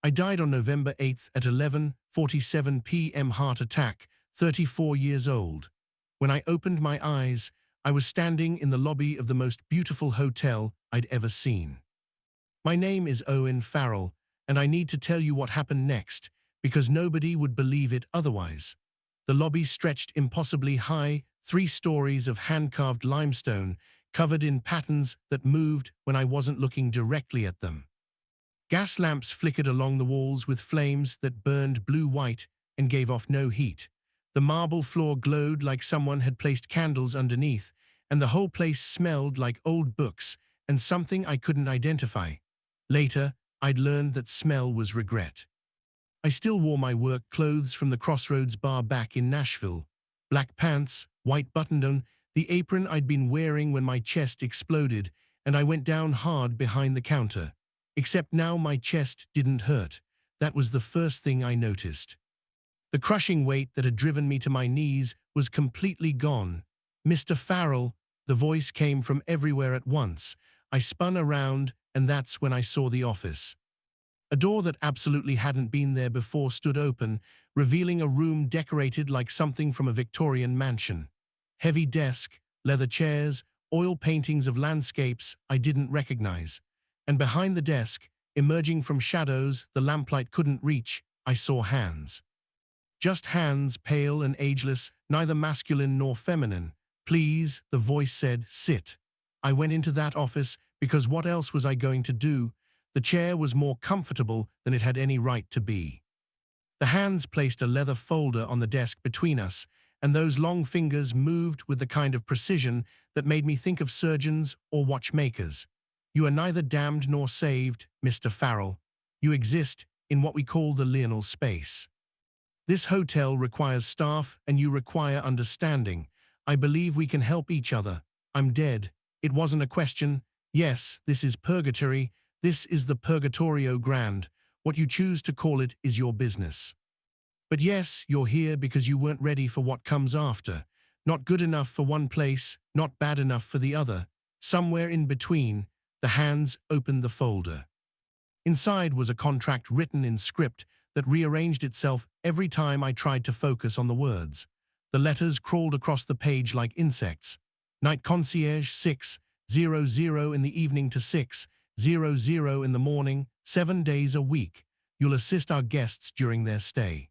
I died on November 8th at 11:47 p.m. heart attack, 34 years old. When I opened my eyes, I was standing in the lobby of the most beautiful hotel I'd ever seen. My name is Owen Farrell, and I need to tell you what happened next, because nobody would believe it otherwise. The lobby stretched impossibly high, 3 stories of hand-carved limestone, covered in patterns that moved when I wasn't looking directly at them. Gas lamps flickered along the walls with flames that burned blue-white and gave off no heat. The marble floor glowed like someone had placed candles underneath, and the whole place smelled like old books and something I couldn't identify. Later, I'd learned that smell was regret. I still wore my work clothes from the Crossroads bar back in Nashville. Black pants, white button-down, the apron I'd been wearing when my chest exploded, and I went down hard behind the counter. Except now my chest didn't hurt. That was the first thing I noticed. The crushing weight that had driven me to my knees was completely gone. "Mr. Farrell," the voice came from everywhere at once. I spun around, and that's when I saw the office. A door that absolutely hadn't been there before stood open, revealing a room decorated like something from a Victorian mansion. Heavy desk, leather chairs, oil paintings of landscapes I didn't recognize. And behind the desk, emerging from shadows the lamplight couldn't reach, I saw hands. Just hands, pale and ageless, neither masculine nor feminine. "Please," the voice said, "sit." I went into that office because what else was I going to do? The chair was more comfortable than it had any right to be. The hands placed a leather folder on the desk between us, and those long fingers moved with the kind of precision that made me think of surgeons or watchmakers. "You are neither damned nor saved, Mr. Farrell. You exist in what we call the liminal space. This hotel requires staff and you require understanding. I believe we can help each other. I'm dead. It wasn't a question. Yes, this is purgatory. This is the Purgatorio Grande. What you choose to call it is your business. But yes, you're here because you weren't ready for what comes after. Not good enough for one place, not bad enough for the other. Somewhere in between, the hands opened the folder. Inside was a contract written in script that rearranged itself every time I tried to focus on the words. The letters crawled across the page like insects. Night concierge 6:00 in the evening to 6:00 in the morning, 7 days a week. You'll assist our guests during their stay.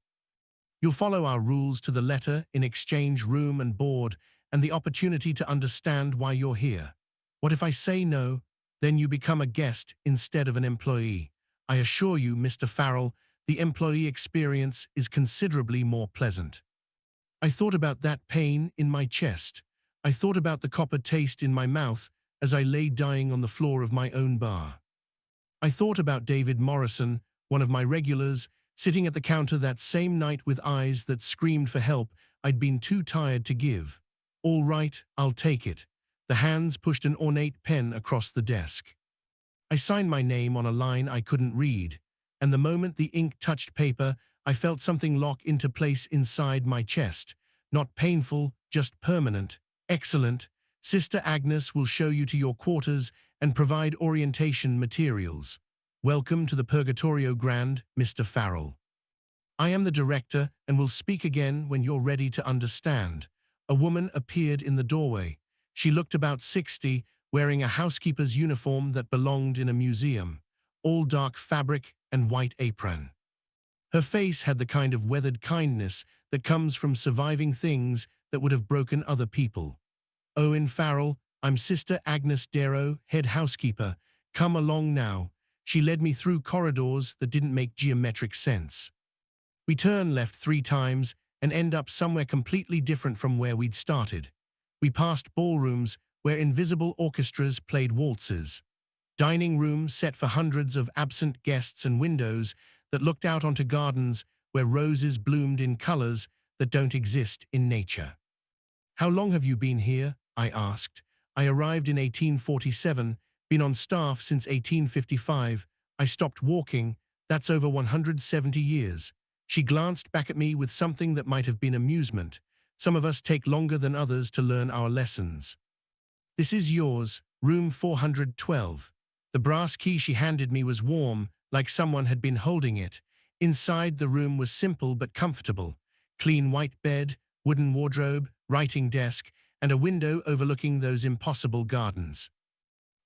You'll follow our rules to the letter in exchange room and board and the opportunity to understand why you're here. What if I say no? Then you become a guest instead of an employee. I assure you, Mr. Farrell, the employee experience is considerably more pleasant. I thought about that pain in my chest. I thought about the copper taste in my mouth as I lay dying on the floor of my own bar. I thought about David Morrison, one of my regulars, sitting at the counter that same night with eyes that screamed for help I'd been too tired to give. "All right, I'll take it." The hands pushed an ornate pen across the desk. I signed my name on a line I couldn't read, and the moment the ink touched paper, I felt something lock into place inside my chest. Not painful, just permanent. "Excellent. Sister Agnes will show you to your quarters and provide orientation materials. Welcome to the Purgatorio Grande, Mr. Farrell. I am the director and will speak again when you're ready to understand." A woman appeared in the doorway. She looked about 60, wearing a housekeeper's uniform that belonged in a museum, all dark fabric and white apron. Her face had the kind of weathered kindness that comes from surviving things that would have broken other people. "Owen Farrell, I'm Sister Agnes Darrow, head housekeeper. Come along now." She led me through corridors that didn't make geometric sense. We turn left 3 times and end up somewhere completely different from where we'd started. We passed ballrooms where invisible orchestras played waltzes, dining rooms set for hundreds of absent guests and windows that looked out onto gardens where roses bloomed in colors that don't exist in nature. "How long have you been here?" I asked. "I arrived in 1847, been on staff since 1855. I stopped walking. That's over 170 years. She glanced back at me with something that might have been amusement. "Some of us take longer than others to learn our lessons." "This is yours, room 412. The brass key she handed me was warm, like someone had been holding it. Inside, the room was simple but comfortable. Clean white bed, wooden wardrobe, writing desk, and a window overlooking those impossible gardens.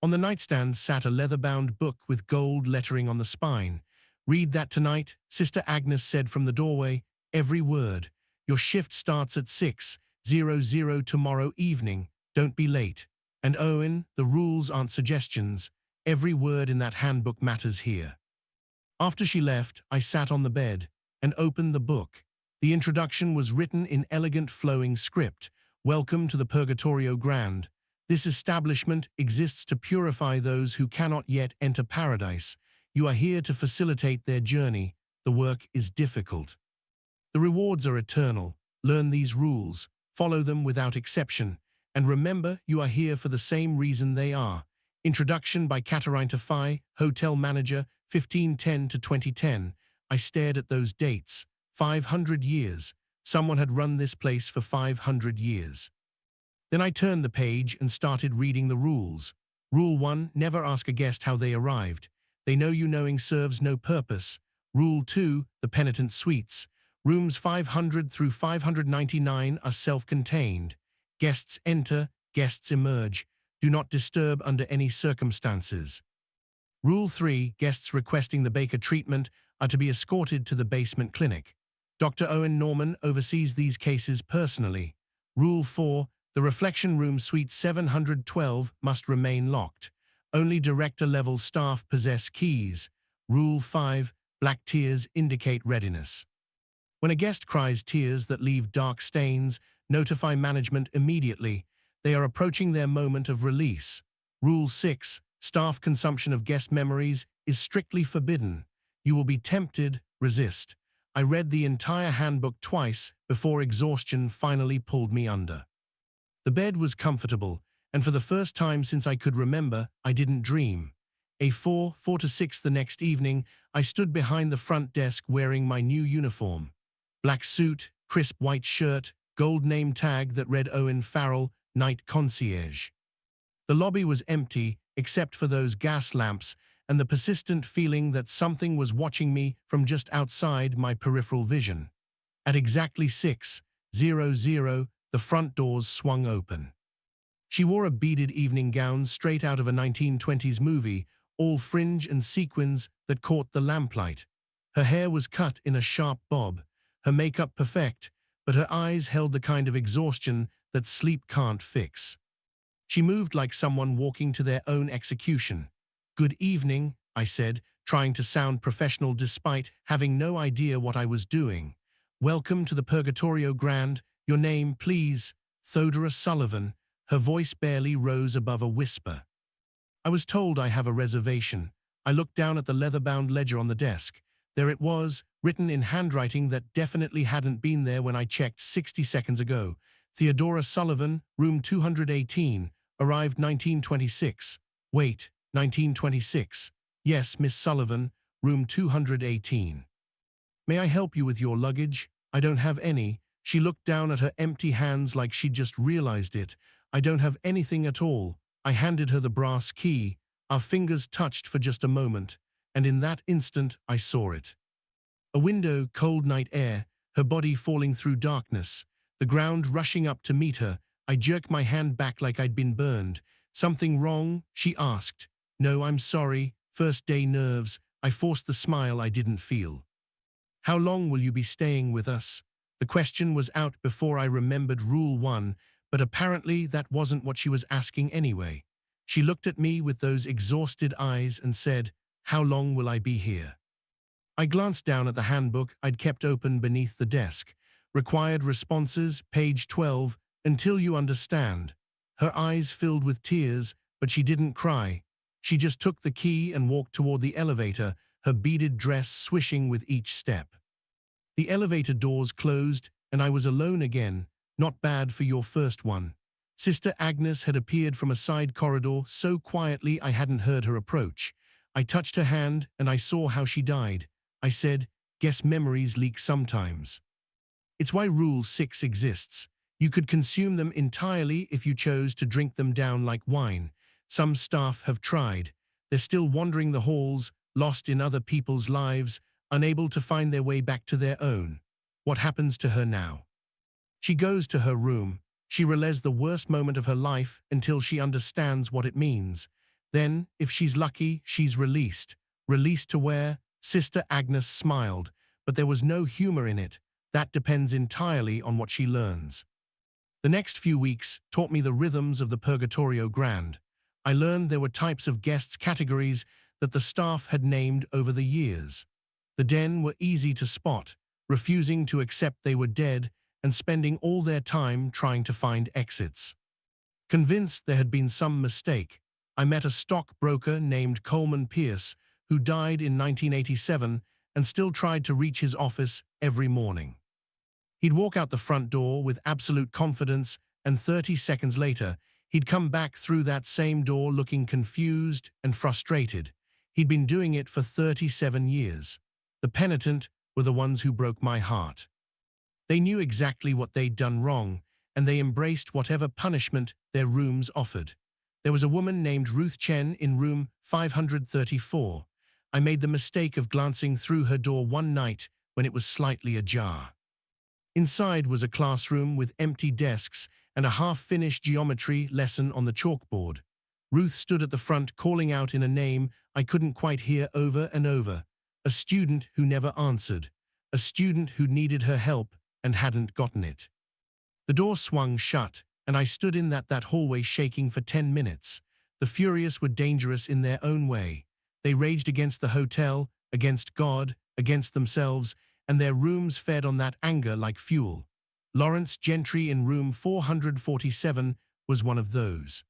On the nightstand sat a leather-bound book with gold lettering on the spine. "Read that tonight," Sister Agnes said from the doorway. "Every word. Your shift starts at 6:00 tomorrow evening. Don't be late. And Owen, the rules aren't suggestions. Every word in that handbook matters here." After she left, I sat on the bed and opened the book. The introduction was written in elegant flowing script. "Welcome to the Purgatorio Grande. This establishment exists to purify those who cannot yet enter paradise. You are here to facilitate their journey. The work is difficult. The rewards are eternal. Learn these rules, follow them without exception, and remember you are here for the same reason they are." Introduction by Katarina Fay, hotel manager, 1510 to 2010. I stared at those dates. 500 years. Someone had run this place for 500 years. Then I turned the page and started reading the rules. Rule 1, never ask a guest how they arrived. They know you knowing serves no purpose. Rule 2, the penitent suites. Rooms 500 through 599 are self-contained. Guests enter, guests emerge. Do not disturb under any circumstances. Rule 3, guests requesting the Baker treatment are to be escorted to the basement clinic. Dr. Owen Norman oversees these cases personally. Rule 4, the reflection room suite 712 must remain locked. Only director-level staff possess keys. Rule 5, black tears indicate readiness. When a guest cries tears that leave dark stains, notify management immediately. They are approaching their moment of release. Rule 6, staff consumption of guest memories is strictly forbidden. You will be tempted, resist. I read the entire handbook twice before exhaustion finally pulled me under. The bed was comfortable, and for the first time since I could remember, I didn't dream. 4 to 6 the next evening, I stood behind the front desk wearing my new uniform. Black suit, crisp white shirt, gold name tag that read Owen Farrell, night concierge. The lobby was empty, except for those gas lamps and the persistent feeling that something was watching me from just outside my peripheral vision. At exactly 6:00, the front doors swung open. She wore a beaded evening gown straight out of a 1920s movie, all fringe and sequins that caught the lamplight. Her hair was cut in a sharp bob, her makeup perfect, but her eyes held the kind of exhaustion that sleep can't fix. She moved like someone walking to their own execution. "Good evening," I said, trying to sound professional despite having no idea what I was doing. "Welcome to the Purgatorio Grande. Your name, please?" "Theodora Sullivan." Her voice barely rose above a whisper. "I was told I have a reservation." I looked down at the leather-bound ledger on the desk. There it was, written in handwriting that definitely hadn't been there when I checked 60 seconds ago. "Theodora Sullivan, room 218, arrived 1926. Wait, 1926. Yes, Miss Sullivan, room 218. "May I help you with your luggage?" "I don't have any." She looked down at her empty hands like she'd just realized it. "I don't have anything at all." I handed her the brass key. Our fingers touched for just a moment, and in that instant I saw it. A window, cold night air, her body falling through darkness, the ground rushing up to meet her. I jerked my hand back like I'd been burned. "Something wrong?" she asked. "No, I'm sorry. First day nerves." I forced the smile I didn't feel. "How long will you be staying with us?" The question was out before I remembered Rule 1, but apparently that wasn't what she was asking anyway. She looked at me with those exhausted eyes and said, "How long will I be here?" I glanced down at the handbook I'd kept open beneath the desk. Required responses, page 12, "Until you understand." Her eyes filled with tears, but she didn't cry. She just took the key and walked toward the elevator, her beaded dress swishing with each step. The elevator doors closed, and I was alone again. Not bad for your first one. Sister Agnes had appeared from a side corridor so quietly I hadn't heard her approach. I touched her hand, and I saw how she died. I said, "Guess memories leak sometimes." It's why Rule 6 exists. You could consume them entirely if you chose to drink them down like wine. Some staff have tried. They're still wandering the halls, lost in other people's lives, unable to find their way back to their own. What happens to her now? She goes to her room. She relays the worst moment of her life until she understands what it means. Then, if she's lucky, she's released. Released to where? Sister Agnes smiled, but there was no humor in it. That depends entirely on what she learns. The next few weeks taught me the rhythms of the Purgatorio Grand. I learned there were types of guests categories that the staff had named over the years. The den were easy to spot, refusing to accept they were dead and spending all their time trying to find exits. Convinced there had been some mistake, I met a stockbroker named Coleman Pierce who died in 1987 and still tried to reach his office every morning. He'd walk out the front door with absolute confidence, and 30 seconds later, he'd come back through that same door looking confused and frustrated. He'd been doing it for 37 years. The penitent were the ones who broke my heart. They knew exactly what they'd done wrong, and they embraced whatever punishment their rooms offered. There was a woman named Ruth Chen in room 534. I made the mistake of glancing through her door one night when it was slightly ajar. Inside was a classroom with empty desks and a half-finished geometry lesson on the chalkboard. Ruth stood at the front calling out in a name I couldn't quite hear over and over. A student who never answered. A student who needed her help and hadn't gotten it. The door swung shut, and I stood in that hallway shaking for 10 minutes. The furious were dangerous in their own way. They raged against the hotel, against God, against themselves, and their rooms fed on that anger like fuel. Lawrence Gentry in room 447 was one of those.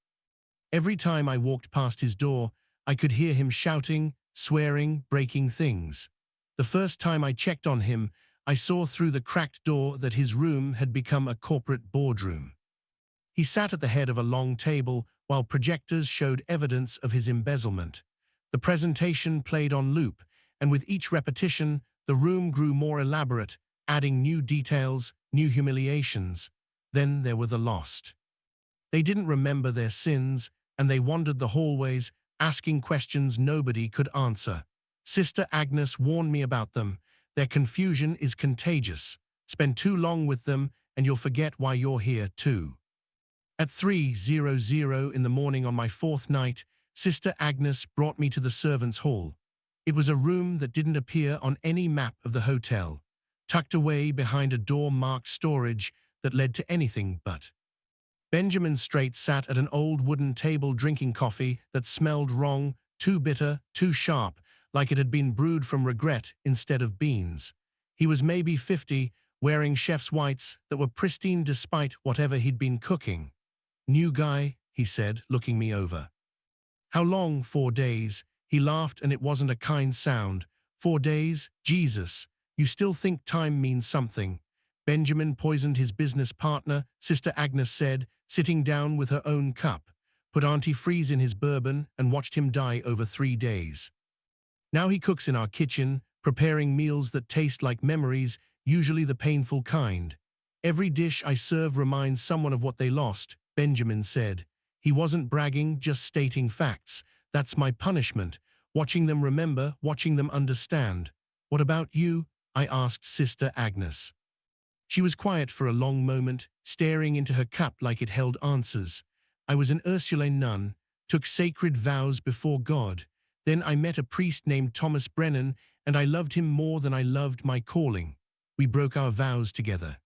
Every time I walked past his door, I could hear him shouting, swearing, breaking things. The first time I checked on him, I saw through the cracked door that his room had become a corporate boardroom. He sat at the head of a long table while projectors showed evidence of his embezzlement. The presentation played on loop, and with each repetition, the room grew more elaborate, adding new details, new humiliations. Then there were the lost. They didn't remember their sins, and they wandered the hallways, asking questions nobody could answer. Sister Agnes warned me about them. Their confusion is contagious. Spend too long with them, and you'll forget why you're here, too. At 3:00 in the morning on my fourth night, Sister Agnes brought me to the servants' hall. It was a room that didn't appear on any map of the hotel, tucked away behind a door marked storage that led to anything but. Benjamin Straight sat at an old wooden table drinking coffee that smelled wrong, too bitter, too sharp, like it had been brewed from regret instead of beans. He was maybe 50, wearing chef's whites that were pristine despite whatever he'd been cooking. "New guy," he said, looking me over. "How long? 4 days." He laughed, and it wasn't a kind sound. 4 days? Jesus. You still think time means something. Benjamin poisoned his business partner, Sister Agnes said, sitting down with her own cup, put antifreeze in his bourbon and watched him die over 3 days. Now he cooks in our kitchen, preparing meals that taste like memories, usually the painful kind. "Every dish I serve reminds someone of what they lost," Benjamin said. He wasn't bragging, just stating facts. "That's my punishment, watching them remember, watching them understand." "What about you?" I asked Sister Agnes. She was quiet for a long moment, staring into her cup like it held answers. "I was an Ursuline nun, took sacred vows before God. Then I met a priest named Thomas Brennan, and I loved him more than I loved my calling. We broke our vows together.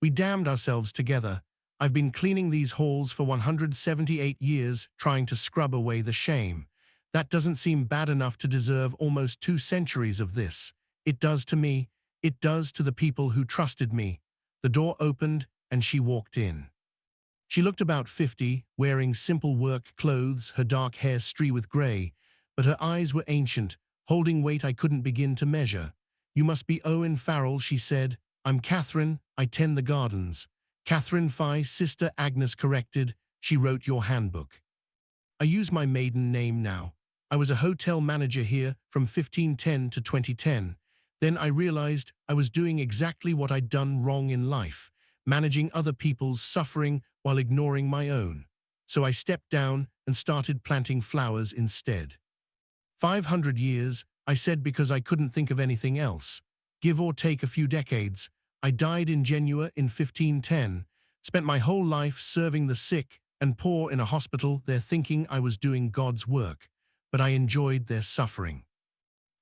We damned ourselves together. I've been cleaning these halls for 178 years, trying to scrub away the shame. That doesn't seem bad enough to deserve almost 2 centuries of this. It does to me. It does to the people who trusted me." The door opened, and she walked in. She looked about 50, wearing simple work clothes, her dark hair streaked with gray, but her eyes were ancient, holding weight I couldn't begin to measure. "You must be Owen Farrell," she said. "I'm Catherine. I tend the gardens." "Catherine Fye," Sister Agnes corrected. "She wrote your handbook." I use my maiden name now. I was a hotel manager here from 1510 to 2010. Then I realized I was doing exactly what I'd done wrong in life, managing other people's suffering while ignoring my own. So I stepped down and started planting flowers instead. 500 years, I said because I couldn't think of anything else. Give or take a few decades. I died in Genua in 1510, spent my whole life serving the sick and poor in a hospital there thinking I was doing God's work, but I enjoyed their suffering.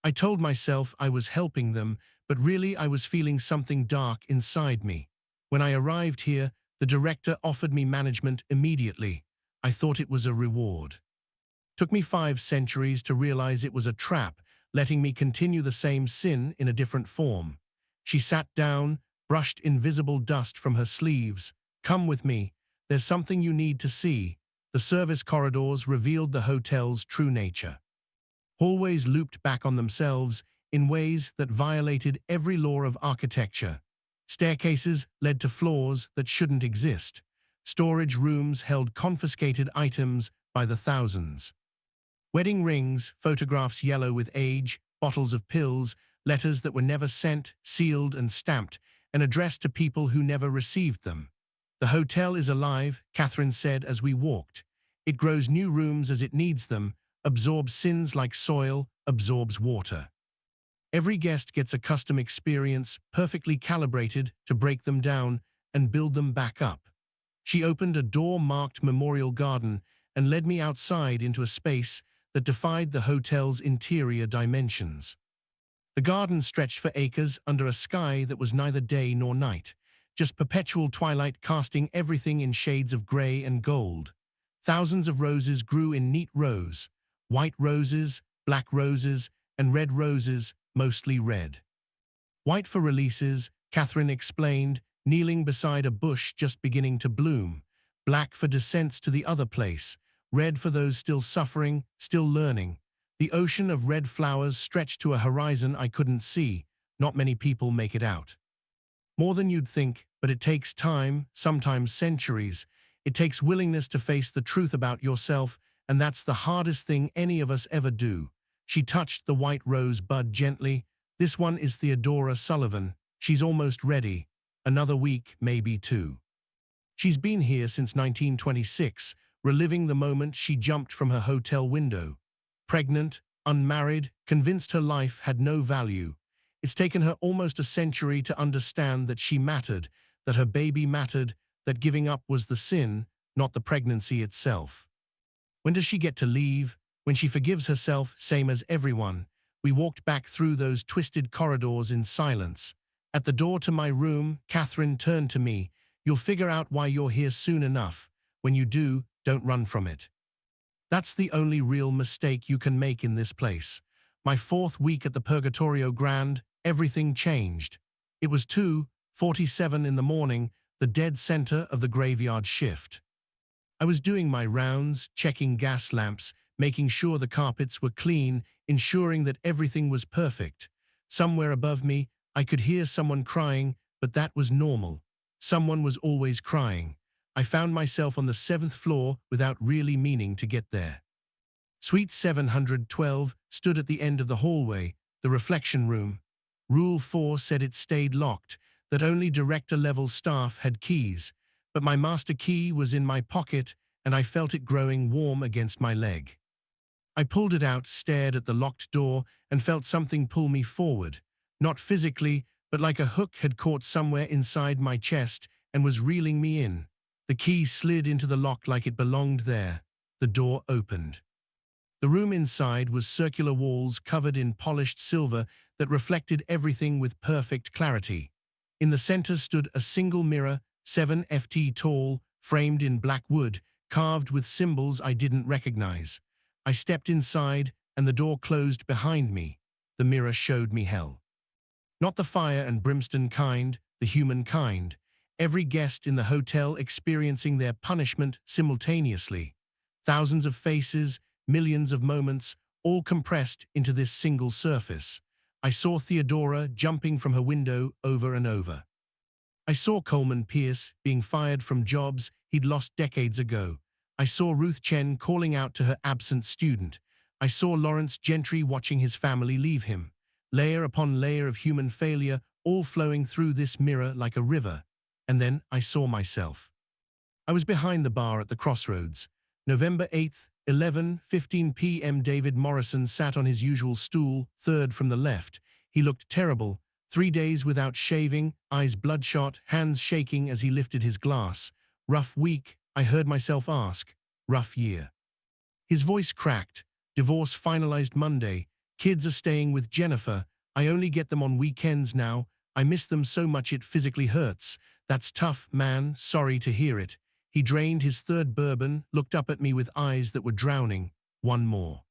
I told myself I was helping them, but really I was feeling something dark inside me. When I arrived here, the director offered me management immediately. I thought it was a reward. Took me 5 centuries to realize it was a trap, letting me continue the same sin in a different form. She sat down, brushed invisible dust from her sleeves. Come with me. There's something you need to see. The service corridors revealed the hotel's true nature. Hallways looped back on themselves in ways that violated every law of architecture. Staircases led to floors that shouldn't exist. Storage rooms held confiscated items by the thousands. Wedding rings, photographs yellow with age, bottles of pills, letters that were never sent, sealed and stamped, and addressed to people who never received them. The hotel is alive, Catherine said as we walked. It grows new rooms as it needs them, absorbs sins like soil, absorbs water. Every guest gets a custom experience, perfectly calibrated to break them down and build them back up. She opened a door-marked memorial garden and led me outside into a space that defied the hotel's interior dimensions. The garden stretched for acres under a sky that was neither day nor night, just perpetual twilight casting everything in shades of gray and gold. Thousands of roses grew in neat rows, white roses, black roses, and red roses, mostly red. White for releases, Catherine explained, kneeling beside a bush just beginning to bloom. Black for descents to the other place, red for those still suffering, still learning. The ocean of red flowers stretched to a horizon I couldn't see. Not many people make it out. More than you'd think, but it takes time, sometimes centuries. It takes willingness to face the truth about yourself, and that's the hardest thing any of us ever do. She touched the white rose bud gently. This one is Theodora Sullivan. She's almost ready. Another week, maybe 2. She's been here since 1926, reliving the moment she jumped from her hotel window. Pregnant, unmarried, convinced her life had no value. It's taken her almost a century to understand that she mattered, that her baby mattered, that giving up was the sin, not the pregnancy itself. When does she get to leave? When she forgives herself, same as everyone. We walked back through those twisted corridors in silence. At the door to my room, Catherine turned to me. You'll figure out why you're here soon enough. When you do, don't run from it. That's the only real mistake you can make in this place. My 4th week at the Purgatorio Grand, everything changed. It was 2:47 in the morning, the dead center of the graveyard shift. I was doing my rounds, checking gas lamps, making sure the carpets were clean, ensuring that everything was perfect. Somewhere above me, I could hear someone crying, but that was normal. Someone was always crying. I found myself on the 7th floor without really meaning to get there. Suite 712 stood at the end of the hallway, the reflection room. Rule 4 said it stayed locked, that only director-level staff had keys, but my master key was in my pocket and I felt it growing warm against my leg. I pulled it out, stared at the locked door, and felt something pull me forward. Not physically, but like a hook had caught somewhere inside my chest and was reeling me in. The key slid into the lock like it belonged there. The door opened. The room inside was circular walls covered in polished silver that reflected everything with perfect clarity. In the center stood a single mirror, 7 ft tall, framed in black wood, carved with symbols I didn't recognize. I stepped inside, and the door closed behind me. The mirror showed me hell. Not the fire and brimstone kind, the human kind. Every guest in the hotel experiencing their punishment simultaneously. Thousands of faces, millions of moments, all compressed into this single surface. I saw Theodora jumping from her window over and over. I saw Coleman Pierce being fired from jobs he'd lost decades ago. I saw Ruth Chen calling out to her absent student. I saw Lawrence Gentry watching his family leave him. Layer upon layer of human failure, all flowing through this mirror like a river. And then I saw myself. I was behind the bar at the crossroads. November 8th, 11:15 p.m. David Morrison sat on his usual stool, third from the left. He looked terrible. 3 days without shaving, eyes bloodshot, hands shaking as he lifted his glass. Rough week, I heard myself ask. Rough year. His voice cracked. Divorce finalized Monday. Kids are staying with Jennifer. I only get them on weekends now. I miss them so much it physically hurts. That's tough, man. Sorry to hear it. He drained his third bourbon, looked up at me with eyes that were drowning. One more.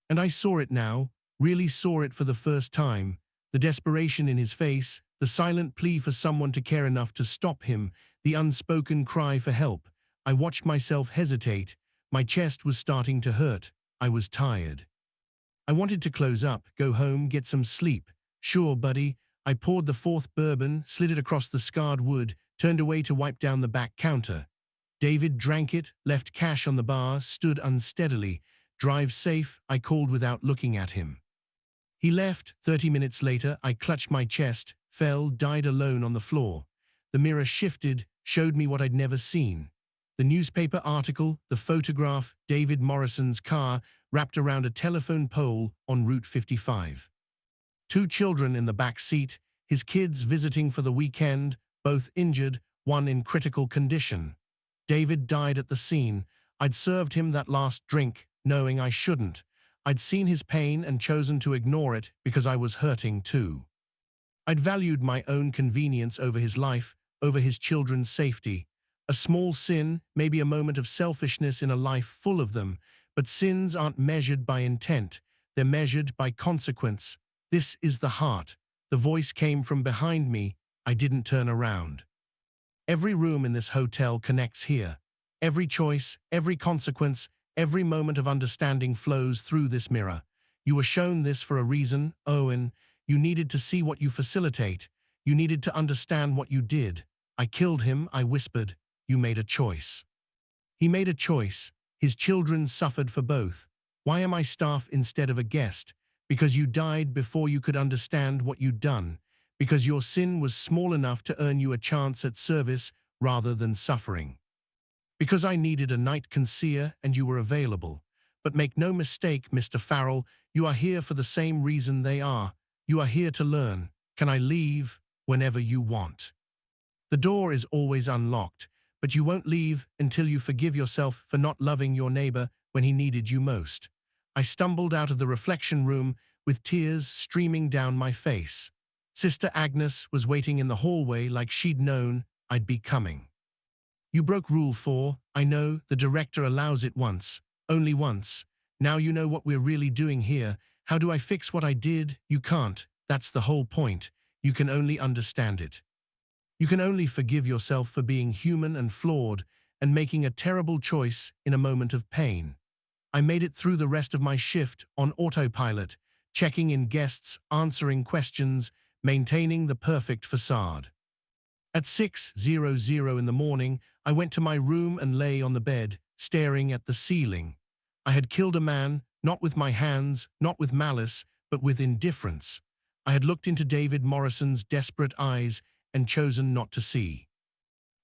And I saw it now, really saw it for the first time. The desperation in his face, the silent plea for someone to care enough to stop him, the unspoken cry for help. I watched myself hesitate. My chest was starting to hurt. I was tired. I wanted to close up, go home, get some sleep. Sure, buddy. I poured the fourth bourbon, slid it across the scarred wood, turned away to wipe down the back counter. David drank it, left cash on the bar, stood unsteadily. Drive safe, I called without looking at him. He left. 30 minutes later, I clutched my chest, fell, died alone on the floor. The mirror shifted, showed me what I'd never seen. The newspaper article, the photograph, David Morrison's car, wrapped around a telephone pole on Route 55. 2 children in the back seat, his kids visiting for the weekend, both injured, one in critical condition. David died at the scene. I'd served him that last drink, knowing I shouldn't. I'd seen his pain and chosen to ignore it because I was hurting too. I'd valued my own convenience over his life, over his children's safety. A small sin, maybe a moment of selfishness in a life full of them, but sins aren't measured by intent. They're measured by consequence. This is the heart. The voice came from behind me. I didn't turn around. Every room in this hotel connects here. Every choice, every consequence, every moment of understanding flows through this mirror. You were shown this for a reason, Owen. You needed to see what you facilitate. You needed to understand what you did. I killed him, I whispered. You made a choice. He made a choice. His children suffered for both. Why am I staff instead of a guest? Because you died before you could understand what you'd done. Because your sin was small enough to earn you a chance at service rather than suffering. Because I needed a night concierge and you were available. But make no mistake, Mr. Farrell, you are here for the same reason they are. You are here to learn. Can I leave? Whenever you want. The door is always unlocked, but you won't leave until you forgive yourself for not loving your neighbor when he needed you most. I stumbled out of the reflection room with tears streaming down my face. Sister Agnes was waiting in the hallway like she'd known I'd be coming. You broke Rule 4. I know, the director allows it once. Only once. Now you know what we're really doing here. How do I fix what I did? You can't. That's the whole point. You can only understand it. You can only forgive yourself for being human and flawed and making a terrible choice in a moment of pain. I made it through the rest of my shift on autopilot, checking in guests, answering questions, maintaining the perfect facade. At 6:00 in the morning, I went to my room and lay on the bed, staring at the ceiling. I had killed a man, not with my hands, not with malice, but with indifference. I had looked into David Morrison's desperate eyes and chosen not to see.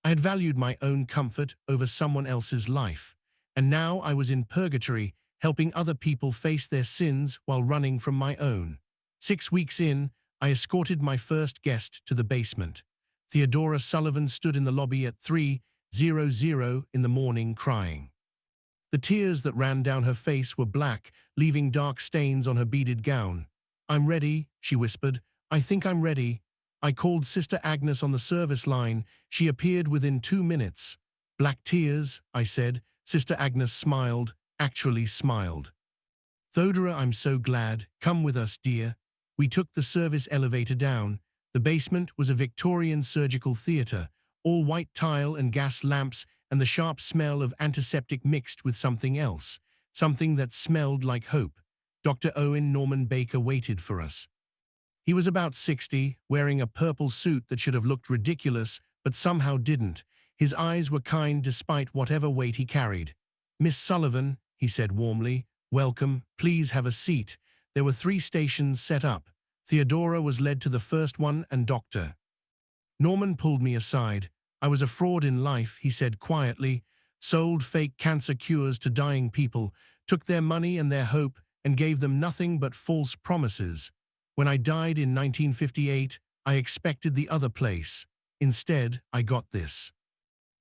I had valued my own comfort over someone else's life, and now I was in purgatory, helping other people face their sins while running from my own. 6 weeks in, I escorted my first guest to the basement. Theodora Sullivan stood in the lobby at 3:00 in the morning crying. The tears that ran down her face were black, leaving dark stains on her beaded gown. "I'm ready," she whispered. "I think I'm ready." I called Sister Agnes on the service line. She appeared within 2 minutes. "Black tears," I said. Sister Agnes smiled, actually smiled. "Theodora, I'm so glad. Come with us, dear." We took the service elevator down. The basement was a Victorian surgical theater, all white tile and gas lamps, and the sharp smell of antiseptic mixed with something else, something that smelled like hope. Dr. Owen Norman Baker waited for us. He was about 60, wearing a purple suit that should have looked ridiculous, but somehow didn't. His eyes were kind despite whatever weight he carried. "Miss Sullivan," he said warmly, "welcome. Please have a seat." There were 3 stations set up. Theodora was led to the first one and Dr. Norman pulled me aside. "I was a fraud in life," he said quietly. sold fake cancer cures to dying people, took their money and their hope, and gave them nothing but false promises. When I died in 1958, I expected the other place. Instead, I got this.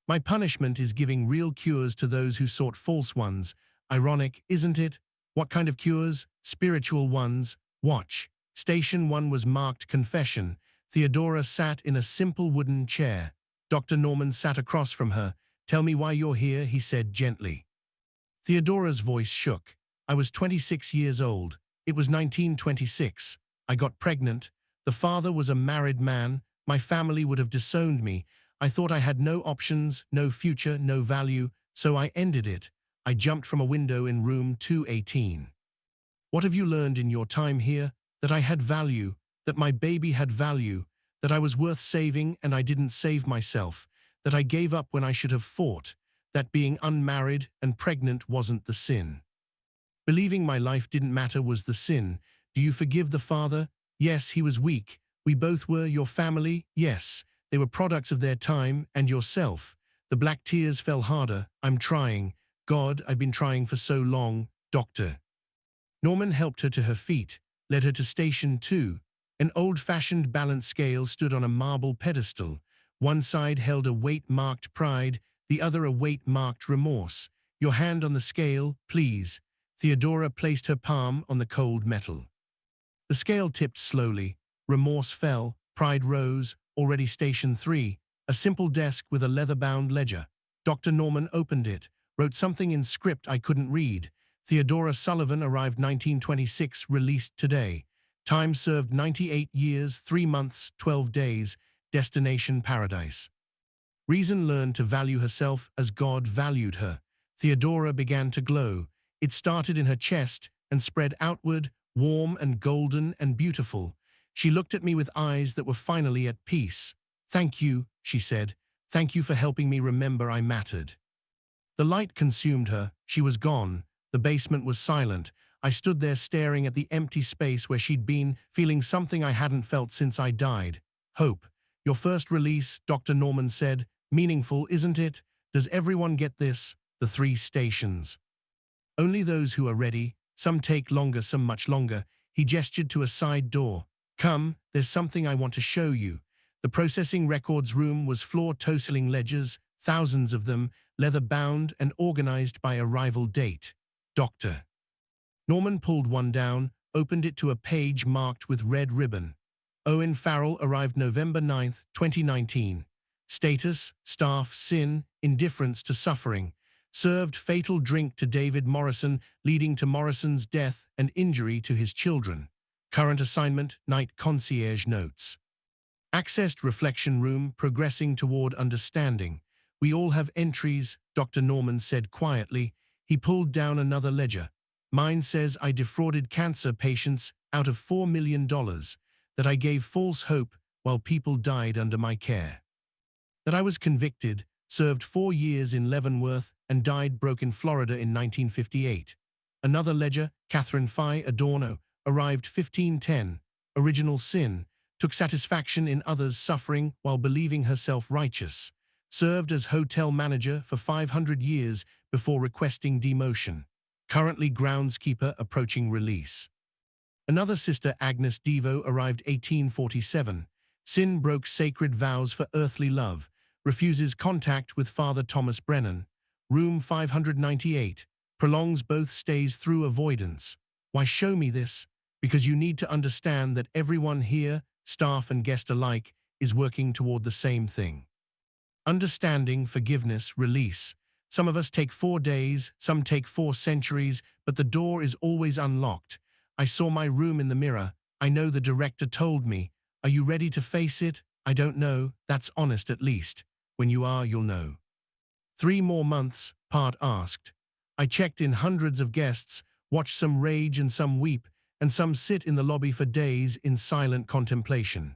My punishment is giving real cures to those who sought false ones. Ironic, isn't it? What kind of cures? Spiritual ones. Watch. Station 1 was marked confession. Theodora sat in a simple wooden chair. Dr. Norman sat across from her. Tell me why you're here, he said gently. Theodora's voice shook. I was 26 years old. It was 1926. I got pregnant. The father was a married man. My family would have disowned me. I thought I had no options, no future, no value, so I ended it. I jumped from a window in room 218. What have you learned in your time here? That I had value, that my baby had value, that I was worth saving and I didn't save myself, that I gave up when I should have fought, that being unmarried and pregnant wasn't the sin. Believing my life didn't matter was the sin. Do you forgive the father? Yes, he was weak. We both were. Your family? Yes. They were products of their time and yourself. The black tears fell harder. I'm trying. God, I've been trying for so long. Doctor. Norman helped her to her feet, led her to station 2. An old-fashioned balance scale stood on a marble pedestal. One side held a weight-marked pride, the other a weight-marked remorse. Your hand on the scale, please. Theodora placed her palm on the cold metal. The scale tipped slowly. Remorse fell, pride rose. Already station 3, a simple desk with a leather-bound ledger. Dr. Norman opened it, wrote something in script I couldn't read. Theodora Sullivan arrived 1926, released today. Time served 98 years, 3 months, 12 days. Destination paradise. Reason learned to value herself as God valued her. Theodora began to glow. It started in her chest and spread outward, warm and golden and beautiful. She looked at me with eyes that were finally at peace. Thank you, she said. Thank you for helping me remember I mattered. The light consumed her. She was gone. The basement was silent. I stood there staring at the empty space where she'd been, feeling something I hadn't felt since I died. Hope. Your first release, Dr. Norman said. Meaningful, isn't it? Does everyone get this? The 3 stations. Only those who are ready. Some take longer, some much longer. He gestured to a side door. Come, there's something I want to show you. The processing records room was floor-toseling ledgers, thousands of them, leather-bound and organized by arrival date. Doctor. Norman pulled one down, opened it to a page marked with red ribbon. Owen Farrell arrived November 9, 2019. Status, staff, sin, indifference to suffering. Served fatal drink to David Morrison, leading to Morrison's death and injury to his children. Current assignment, night concierge notes. Accessed reflection room, progressing toward understanding. We all have entries, Dr. Norman said quietly. He pulled down another ledger. Mine says I defrauded cancer patients out of $4 million, that I gave false hope while people died under my care. That I was convicted, served 4 years in Leavenworth, and died broke in Florida in 1958. Another ledger, Catherine Phi Adorno, arrived 1510, original sin, took satisfaction in others' suffering while believing herself righteous, served as hotel manager for 500 years before requesting demotion, currently groundskeeper approaching release. Another sister, Agnes Devo, arrived 1847, sin broke sacred vows for earthly love, refuses contact with Father Thomas Brennan, room 598, prolongs both stays through avoidance. Why show me this? Because you need to understand that everyone here, staff and guest alike, is working toward the same thing. Understanding, forgiveness, release. Some of us take 4 days, some take 4 centuries, but the door is always unlocked. I saw my room in the mirror. I know the director told me. Are you ready to face it? I don't know. That's honest at least. When you are, you'll know. 3 more months, Part asked. I checked in hundreds of guests, watched some rage and some weep, and some sit in the lobby for days in silent contemplation.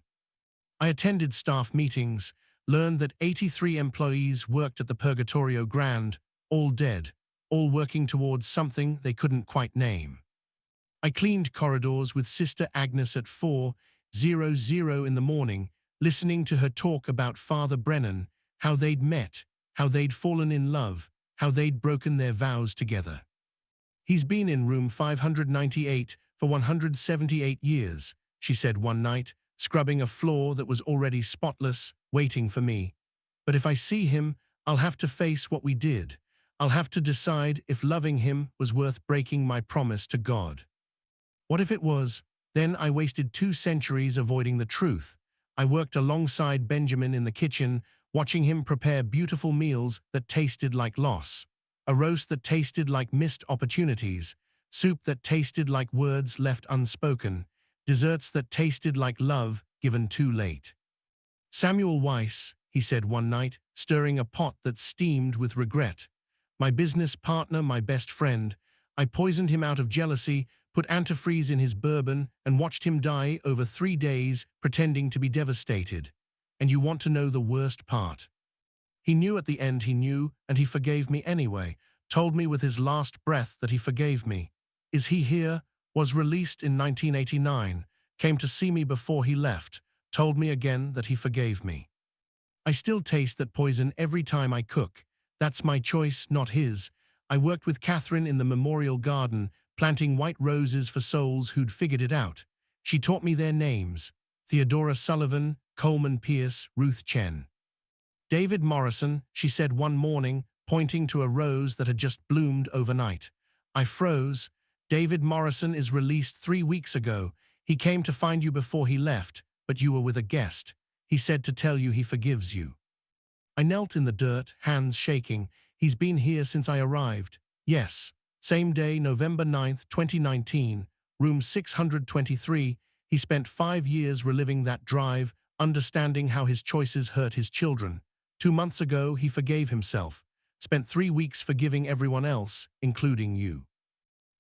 I attended staff meetings, learned that 83 employees worked at the Purgatorio Grande, all dead, all working towards something they couldn't quite name. I cleaned corridors with Sister Agnes at 4:00 in the morning, listening to her talk about Father Brennan, how they'd met, how they'd fallen in love, how they'd broken their vows together. "He's been in room 598 for 178 years, she said one night, scrubbing a floor that was already spotless, waiting for me. "But if I see him, I'll have to face what we did. I'll have to decide if loving him was worth breaking my promise to God. What if it was? Then I wasted 2 centuries avoiding the truth. I worked alongside Benjamin in the kitchen, watching him prepare beautiful meals that tasted like loss. A roast that tasted like missed opportunities, soup that tasted like words left unspoken, desserts that tasted like love given too late. Samuel Weiss, he said one night, stirring a pot that steamed with regret. My business partner, my best friend. I poisoned him out of jealousy, put antifreeze in his bourbon, and watched him die over 3 days, pretending to be devastated. And you want to know the worst part? He knew at the end he knew, and he forgave me anyway, told me with his last breath that he forgave me. Is he here? Was released in 1989, came to see me before he left, told me again that he forgave me. I still taste that poison every time I cook. That's my choice, not his. I worked with Catherine in the Memorial Garden, planting white roses for souls who'd figured it out. She taught me their names: Theodora Sullivan, Coleman Pierce, Ruth Chen. David Morrison, she said one morning, pointing to a rose that had just bloomed overnight. I froze. David Morrison is released 3 weeks ago. He came to find you before he left, but you were with a guest. He said to tell you he forgives you. I knelt in the dirt, hands shaking. He's been here since I arrived. Yes. Same day, November 9th, 2019, room 623. He spent 5 years reliving that drive, understanding how his choices hurt his children. 2 months ago, he forgave himself. Spent 3 weeks forgiving everyone else, including you.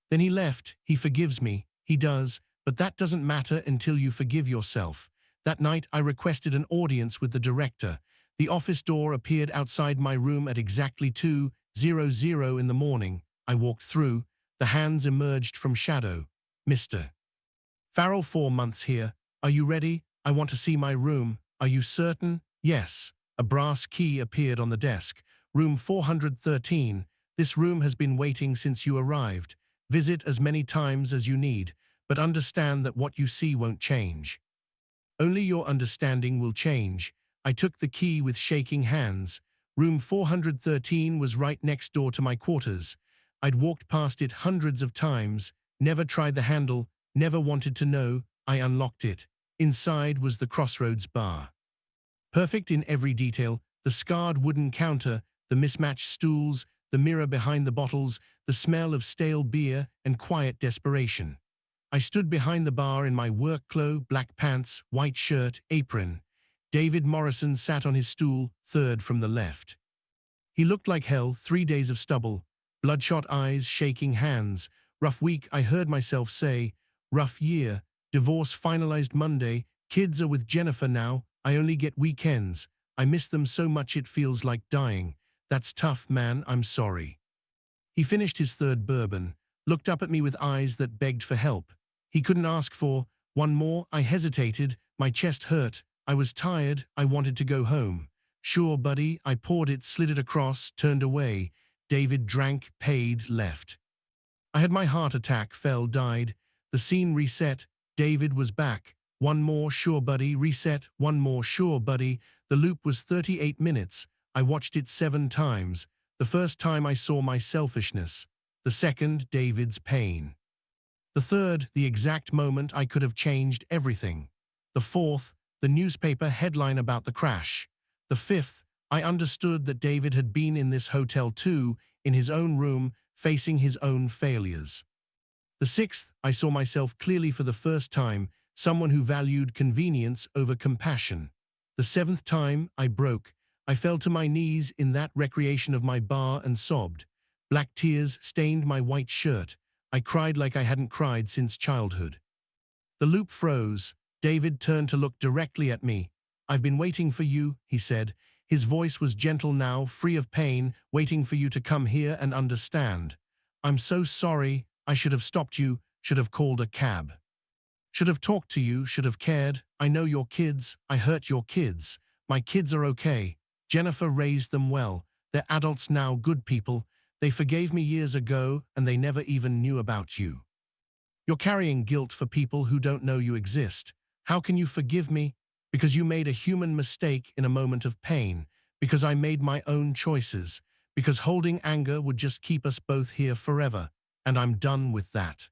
Then he left. He forgives me. He does. But that doesn't matter until you forgive yourself. That night, I requested an audience with the director. The office door appeared outside my room at exactly 2:00 in the morning. I walked through. The hands emerged from shadow. "Mr. Farrell, 4 months here. Are you ready? I want to see my room. Are you certain?" "Yes." A brass key appeared on the desk. "Room 413. This room has been waiting since you arrived. Visit as many times as you need, but understand that what you see won't change. Only your understanding will change." I took the key with shaking hands. Room 413 was right next door to my quarters. I'd walked past it hundreds of times, never tried the handle, never wanted to know. I unlocked it. Inside was the Crossroads bar. Perfect in every detail: the scarred wooden counter, the mismatched stools, the mirror behind the bottles, the smell of stale beer and quiet desperation. I stood behind the bar in my work clothes, black pants, white shirt, apron. David Morrison sat on his stool, third from the left. He looked like hell, 3 days of stubble, bloodshot eyes, shaking hands. "Rough week," I heard myself say. "Rough year. Divorce finalized Monday. Kids are with Jennifer now. I only get weekends. I miss them so much it feels like dying. That's tough, man, I'm sorry." He finished his 3rd bourbon, looked up at me with eyes that begged for help. He couldn't ask for one more. I hesitated. My chest hurt. I was tired. I wanted to go home. "Sure, buddy." I poured it, slid it across, turned away. David drank, paid, left. I had my heart attack, fell, died. The scene reset. David was back. "One more, sure, buddy." Reset. "One more, sure, buddy." The loop was 38 minutes. I watched it 7 times. The first time I saw my selfishness. The second, David's pain. The third, the exact moment I could have changed everything. The fourth, the newspaper headline about the crash. The fifth, I understood that David had been in this hotel too, in his own room, facing his own failures. The sixth, I saw myself clearly for the first time, someone who valued convenience over compassion. The 7th time, I broke. I fell to my knees in that recreation of my bar and sobbed. Black tears stained my white shirt. I cried like I hadn't cried since childhood. The loop froze. David turned to look directly at me. "I've been waiting for you," he said. His voice was gentle now, free of pain, "waiting for you to come here and understand. I'm so sorry. I should have stopped you, should have called a cab. Should have talked to you, should have cared. I know your kids. I hurt your kids. My kids are okay. Jennifer raised them well. They're adults now, good people. They forgave me years ago, and they never even knew about you. You're carrying guilt for people who don't know you exist. How can you forgive me? Because you made a human mistake in a moment of pain, because I made my own choices, because holding anger would just keep us both here forever, and I'm done with that.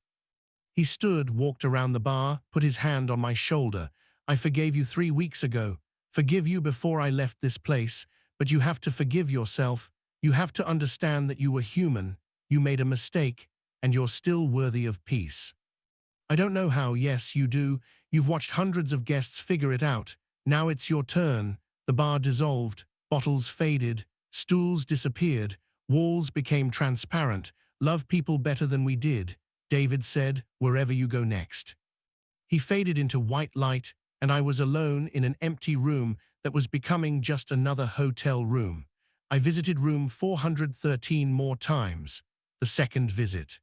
He stood, walked around the bar, put his hand on my shoulder. I forgave you 3 weeks ago. Forgive you before I left this place, but you have to forgive yourself. You have to understand that you were human, you made a mistake, and you're still worthy of peace. I don't know how, yes, you do. You've watched hundreds of guests figure it out. Now it's your turn. The bar dissolved, bottles faded, stools disappeared, walls became transparent. Love people better than we did, David said, wherever you go next. He faded into white light, and I was alone in an empty room that was becoming just another hotel room. I visited room 413 more times, the second visit.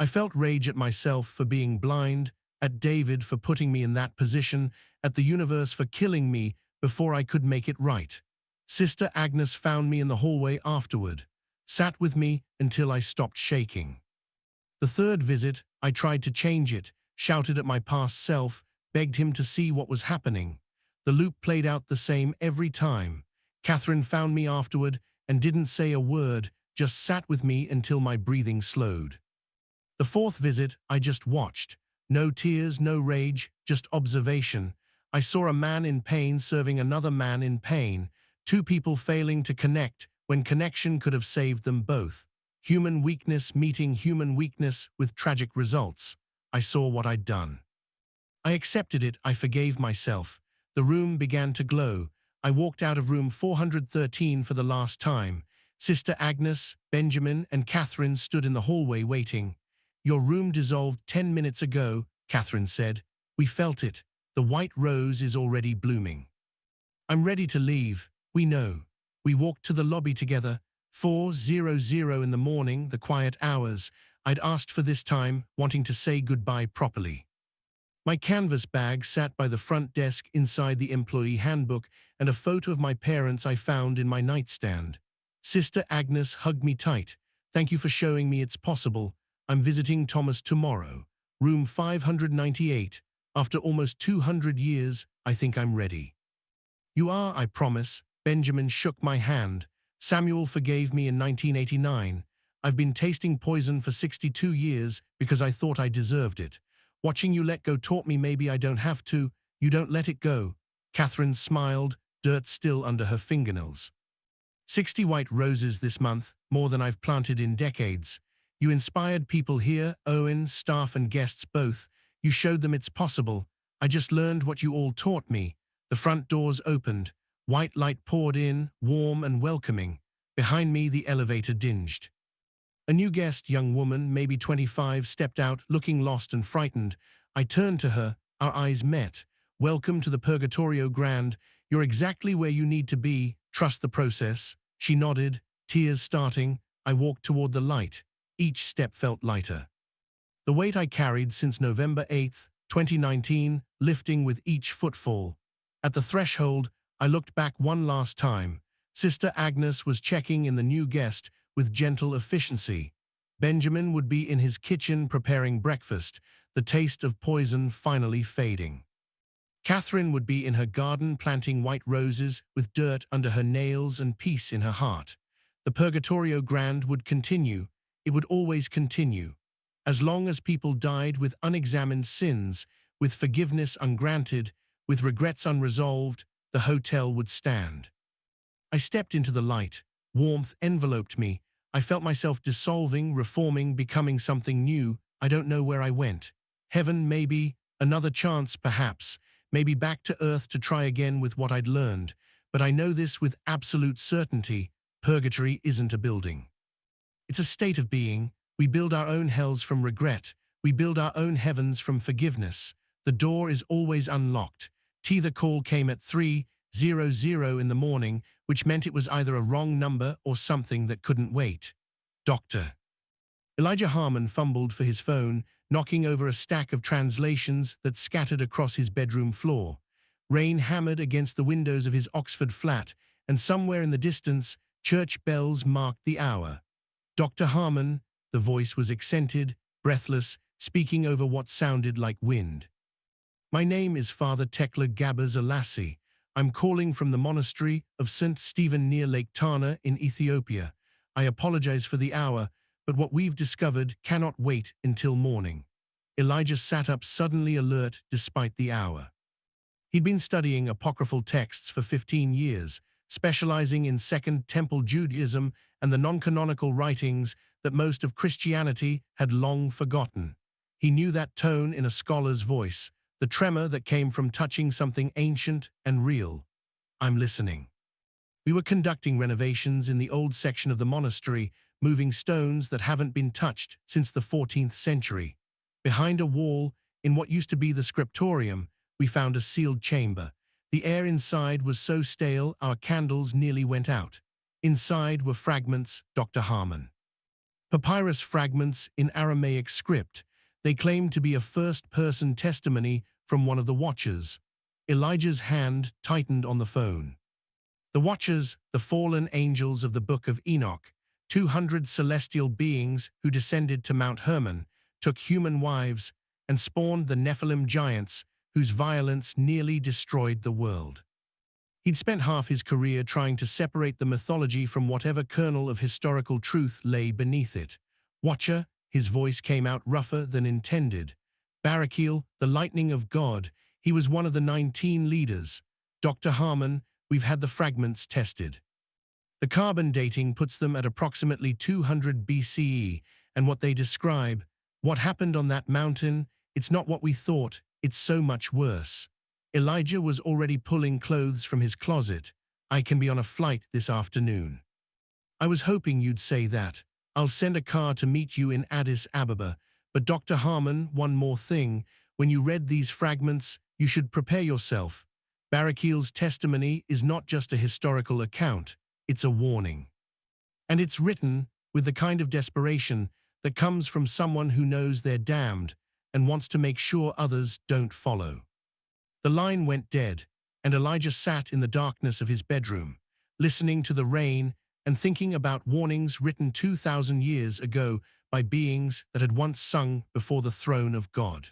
I felt rage at myself for being blind, at David for putting me in that position, at the universe for killing me before I could make it right. Sister Agnes found me in the hallway afterward, sat with me until I stopped shaking. The third visit, I tried to change it, shouted at my past self, begged him to see what was happening. The loop played out the same every time. Catherine found me afterward and didn't say a word, just sat with me until my breathing slowed. The fourth visit, I just watched. No tears, no rage, just observation. I saw a man in pain serving another man in pain, two people failing to connect when connection could have saved them both. Human weakness meeting human weakness with tragic results. I saw what I'd done. I accepted it, I forgave myself. The room began to glow. I walked out of room 413 for the last time. Sister Agnes, Benjamin, and Catherine stood in the hallway waiting. Your room dissolved 10 minutes ago, Catherine said. We felt it. The white rose is already blooming. I'm ready to leave. We know. We walked to the lobby together. 4:00 in the morning, the quiet hours. I'd asked for this time, wanting to say goodbye properly. My canvas bag sat by the front desk inside the employee handbook and a photo of my parents I found in my nightstand. Sister Agnes hugged me tight. Thank you for showing me it's possible. I'm visiting Thomas tomorrow. Room 598. After almost 200 years, I think I'm ready. You are, I promise. Benjamin shook my hand. Samuel forgave me in 1989. I've been tasting poison for 62 years because I thought I deserved it. Watching you let go taught me maybe I don't have to. You don't let it go. Catherine smiled, dirt still under her fingernails. 60 white roses this month, more than I've planted in decades. You inspired people here, Owen, staff and guests both. You showed them it's possible. I just learned what you all taught me. The front doors opened. White light poured in, warm and welcoming. Behind me, the elevator dinged. A new guest, young woman, maybe 25, stepped out, looking lost and frightened. I turned to her. Our eyes met. Welcome to the Purgatorio Grand. You're exactly where you need to be. Trust the process. She nodded, tears starting. I walked toward the light. Each step felt lighter. The weight I carried since November 8, 2019, lifting with each footfall. At the threshold, I looked back one last time. Sister Agnes was checking in the new guest with gentle efficiency. Benjamin would be in his kitchen preparing breakfast, the taste of poison finally fading. Catherine would be in her garden planting white roses with dirt under her nails and peace in her heart. The Purgatorio Grand would continue. It would always continue. As long as people died with unexamined sins, with forgiveness ungranted, with regrets unresolved, the hotel would stand. I stepped into the light. Warmth enveloped me. I felt myself dissolving, reforming, becoming something new. I don't know where I went. Heaven, maybe. Another chance, perhaps. Maybe back to earth to try again with what I'd learned. But I know this with absolute certainty. Purgatory isn't a building. It's a state of being. We build our own hells from regret. We build our own heavens from forgiveness. The door is always unlocked. The call came at 3:00 in the morning, which meant it was either a wrong number or something that couldn't wait. Doctor. Elijah Harmon fumbled for his phone, knocking over a stack of translations that scattered across his bedroom floor. Rain hammered against the windows of his Oxford flat, and somewhere in the distance, church bells marked the hour. Dr. Harmon, the voice was accented, breathless, speaking over what sounded like wind. My name is Father Tekla Gabaz Alassi. I'm calling from the monastery of St. Stephen near Lake Tana in Ethiopia. I apologize for the hour, but what we've discovered cannot wait until morning. Elijah sat up suddenly alert despite the hour. He'd been studying apocryphal texts for 15 years, specializing in Second Temple Judaism and the non-canonical writings that most of Christianity had long forgotten. He knew that tone in a scholar's voice, the tremor that came from touching something ancient and real. I'm listening. We were conducting renovations in the old section of the monastery, moving stones that haven't been touched since the 14th century. Behind a wall, in what used to be the scriptorium, we found a sealed chamber. The air inside was so stale our candles nearly went out. Inside were fragments, Dr. Harmon. Papyrus fragments in Aramaic script. They claimed to be a first-person testimony from one of the Watchers. Elijah's hand tightened on the phone. The Watchers, the fallen angels of the Book of Enoch, 200 celestial beings who descended to Mount Hermon, took human wives, and spawned the Nephilim giants whose violence nearly destroyed the world. He'd spent half his career trying to separate the mythology from whatever kernel of historical truth lay beneath it. Watcher, his voice came out rougher than intended. Barakiel, the lightning of God, he was one of the 19 leaders. Dr. Harmon, we've had the fragments tested. The carbon dating puts them at approximately 200 BCE, and what they describe, what happened on that mountain, it's not what we thought, it's so much worse. Elijah was already pulling clothes from his closet. I can be on a flight this afternoon. I was hoping you'd say that. I'll send a car to meet you in Addis Ababa. But Dr. Harmon, one more thing. When you read these fragments, you should prepare yourself. Barakiel's testimony is not just a historical account, it's a warning. And it's written with the kind of desperation that comes from someone who knows they're damned and wants to make sure others don't follow. The line went dead, and Elijah sat in the darkness of his bedroom, listening to the rain and thinking about warnings written 2,000 years ago by beings that had once sung before the throne of God.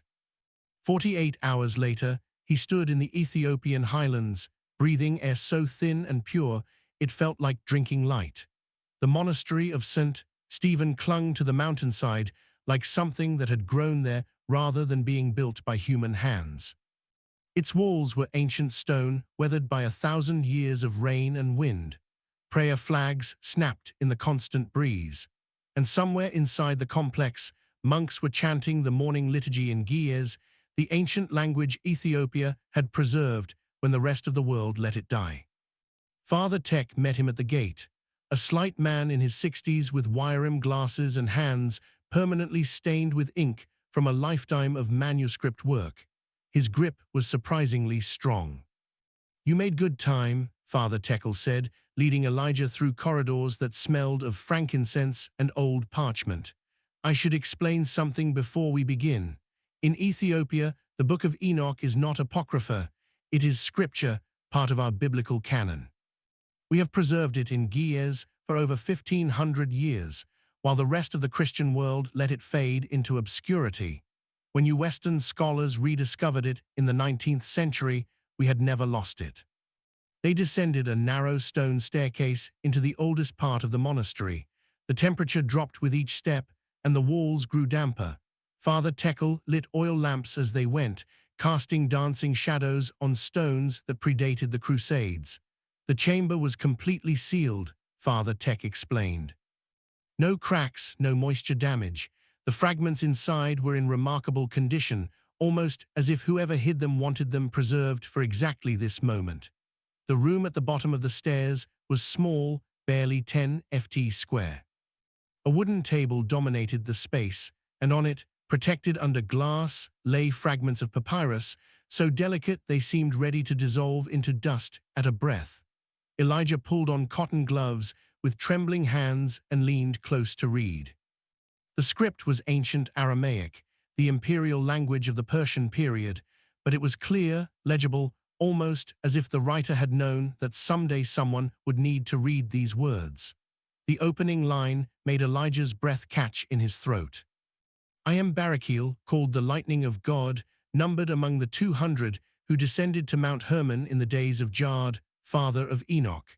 48 hours later, he stood in the Ethiopian highlands, breathing air so thin and pure it felt like drinking light. The monastery of St. Stephen clung to the mountainside like something that had grown there rather than being built by human hands. Its walls were ancient stone, weathered by 1,000 years of rain and wind. Prayer flags snapped in the constant breeze. And somewhere inside the complex, monks were chanting the morning liturgy in Ge'ez, the ancient language Ethiopia had preserved when the rest of the world let it die. Father Tek met him at the gate, a slight man in his 60s with wire-rimmed glasses and hands permanently stained with ink from a lifetime of manuscript work. His grip was surprisingly strong. You made good time, Father Tekel said, leading Elijah through corridors that smelled of frankincense and old parchment. I should explain something before we begin. In Ethiopia, the Book of Enoch is not apocrypha. It is scripture, part of our biblical canon. We have preserved it in Ge'ez for over 1,500 years, while the rest of the Christian world let it fade into obscurity. When you Western scholars rediscovered it in the 19th century, we had never lost it. They descended a narrow stone staircase into the oldest part of the monastery. The temperature dropped with each step, and the walls grew damper. Father Tekel lit oil lamps as they went, casting dancing shadows on stones that predated the Crusades. The chamber was completely sealed, Father Tek explained. No cracks, no moisture damage. The fragments inside were in remarkable condition, almost as if whoever hid them wanted them preserved for exactly this moment. The room at the bottom of the stairs was small, barely 10 ft square. A wooden table dominated the space, and on it, protected under glass, lay fragments of papyrus, so delicate they seemed ready to dissolve into dust at a breath. Elijah pulled on cotton gloves with trembling hands and leaned close to read. The script was ancient Aramaic, the imperial language of the Persian period, but it was clear, legible, almost as if the writer had known that someday someone would need to read these words. The opening line made Elijah's breath catch in his throat. I am Barachiel, called the lightning of God, numbered among the 200 who descended to Mount Hermon in the days of Jard, father of Enoch.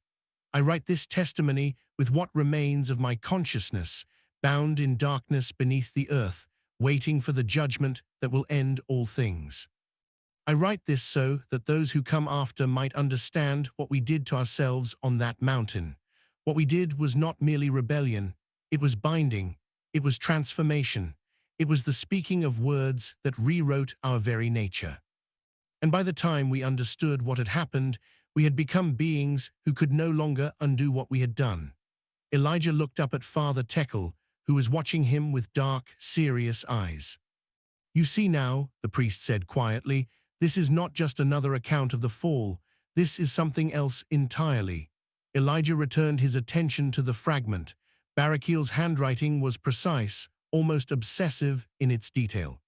I write this testimony with what remains of my consciousness, bound in darkness beneath the earth, waiting for the judgment that will end all things. I write this so that those who come after might understand what we did to ourselves on that mountain. What we did was not merely rebellion, it was binding, it was transformation, it was the speaking of words that rewrote our very nature. And by the time we understood what had happened, we had become beings who could no longer undo what we had done. Elijah looked up at Father Tekel, who was watching him with dark, serious eyes. You see now, the priest said quietly, this is not just another account of the fall, this is something else entirely. Elijah returned his attention to the fragment. Barachiel's handwriting was precise, almost obsessive in its detail.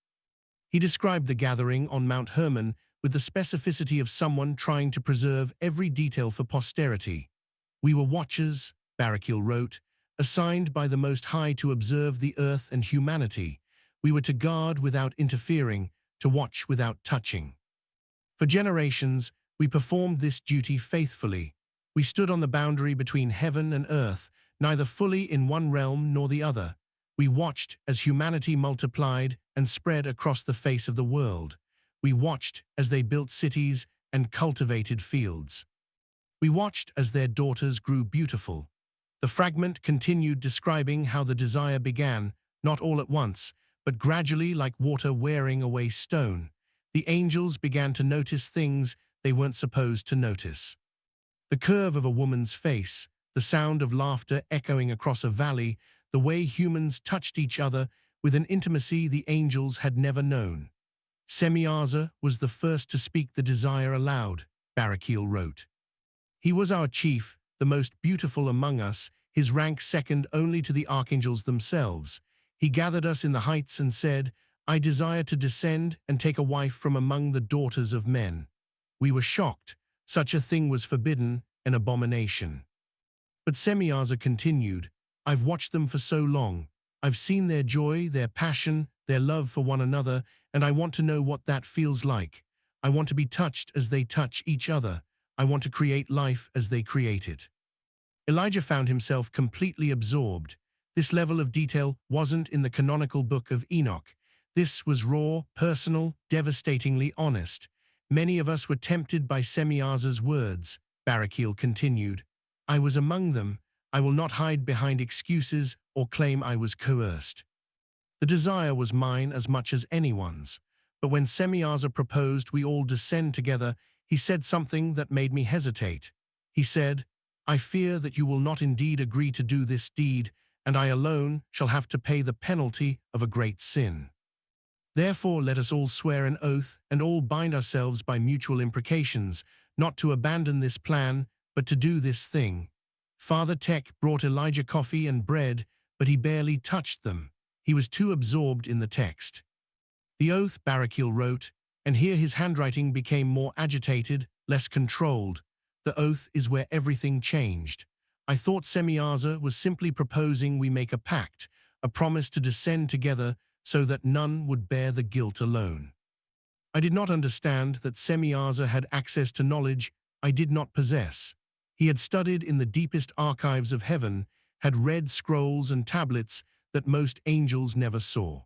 He described the gathering on Mount Hermon with the specificity of someone trying to preserve every detail for posterity. We were watchers, Barachiel wrote, assigned by the Most High to observe the earth and humanity. We were to guard without interfering, to watch without touching. For generations, we performed this duty faithfully. We stood on the boundary between heaven and earth, neither fully in one realm nor the other. We watched as humanity multiplied and spread across the face of the world. We watched as they built cities and cultivated fields. We watched as their daughters grew beautiful. The fragment continued describing how the desire began, not all at once, but gradually like water wearing away stone. The angels began to notice things they weren't supposed to notice. The curve of a woman's face, the sound of laughter echoing across a valley, the way humans touched each other with an intimacy the angels had never known. Semiaza was the first to speak the desire aloud, Barachiel wrote. He was our chief, the most beautiful among us, his rank second only to the archangels themselves. He gathered us in the heights and said, I desire to descend and take a wife from among the daughters of men. We were shocked. Such a thing was forbidden, an abomination. But Semiaza continued, I've watched them for so long. I've seen their joy, their passion, their love for one another, and I want to know what that feels like. I want to be touched as they touch each other. I want to create life as they create it. Elijah found himself completely absorbed. This level of detail wasn't in the canonical book of Enoch. This was raw, personal, devastatingly honest. Many of us were tempted by Semiaza's words, Barachiel continued. I was among them. I will not hide behind excuses or claim I was coerced. The desire was mine as much as anyone's. But when Semiaza proposed we all descend together, he said something that made me hesitate. He said, I fear that you will not indeed agree to do this deed, and I alone shall have to pay the penalty of a great sin. Therefore let us all swear an oath and all bind ourselves by mutual imprecations, not to abandon this plan, but to do this thing. Father Tech brought Elijah coffee and bread, but he barely touched them. He was too absorbed in the text. The oath, Barachiel wrote, and here his handwriting became more agitated, less controlled. The oath is where everything changed. I thought Semiaza was simply proposing we make a pact, a promise to descend together so that none would bear the guilt alone. I did not understand that Semiaza had access to knowledge I did not possess. He had studied in the deepest archives of heaven, had read scrolls and tablets that most angels never saw.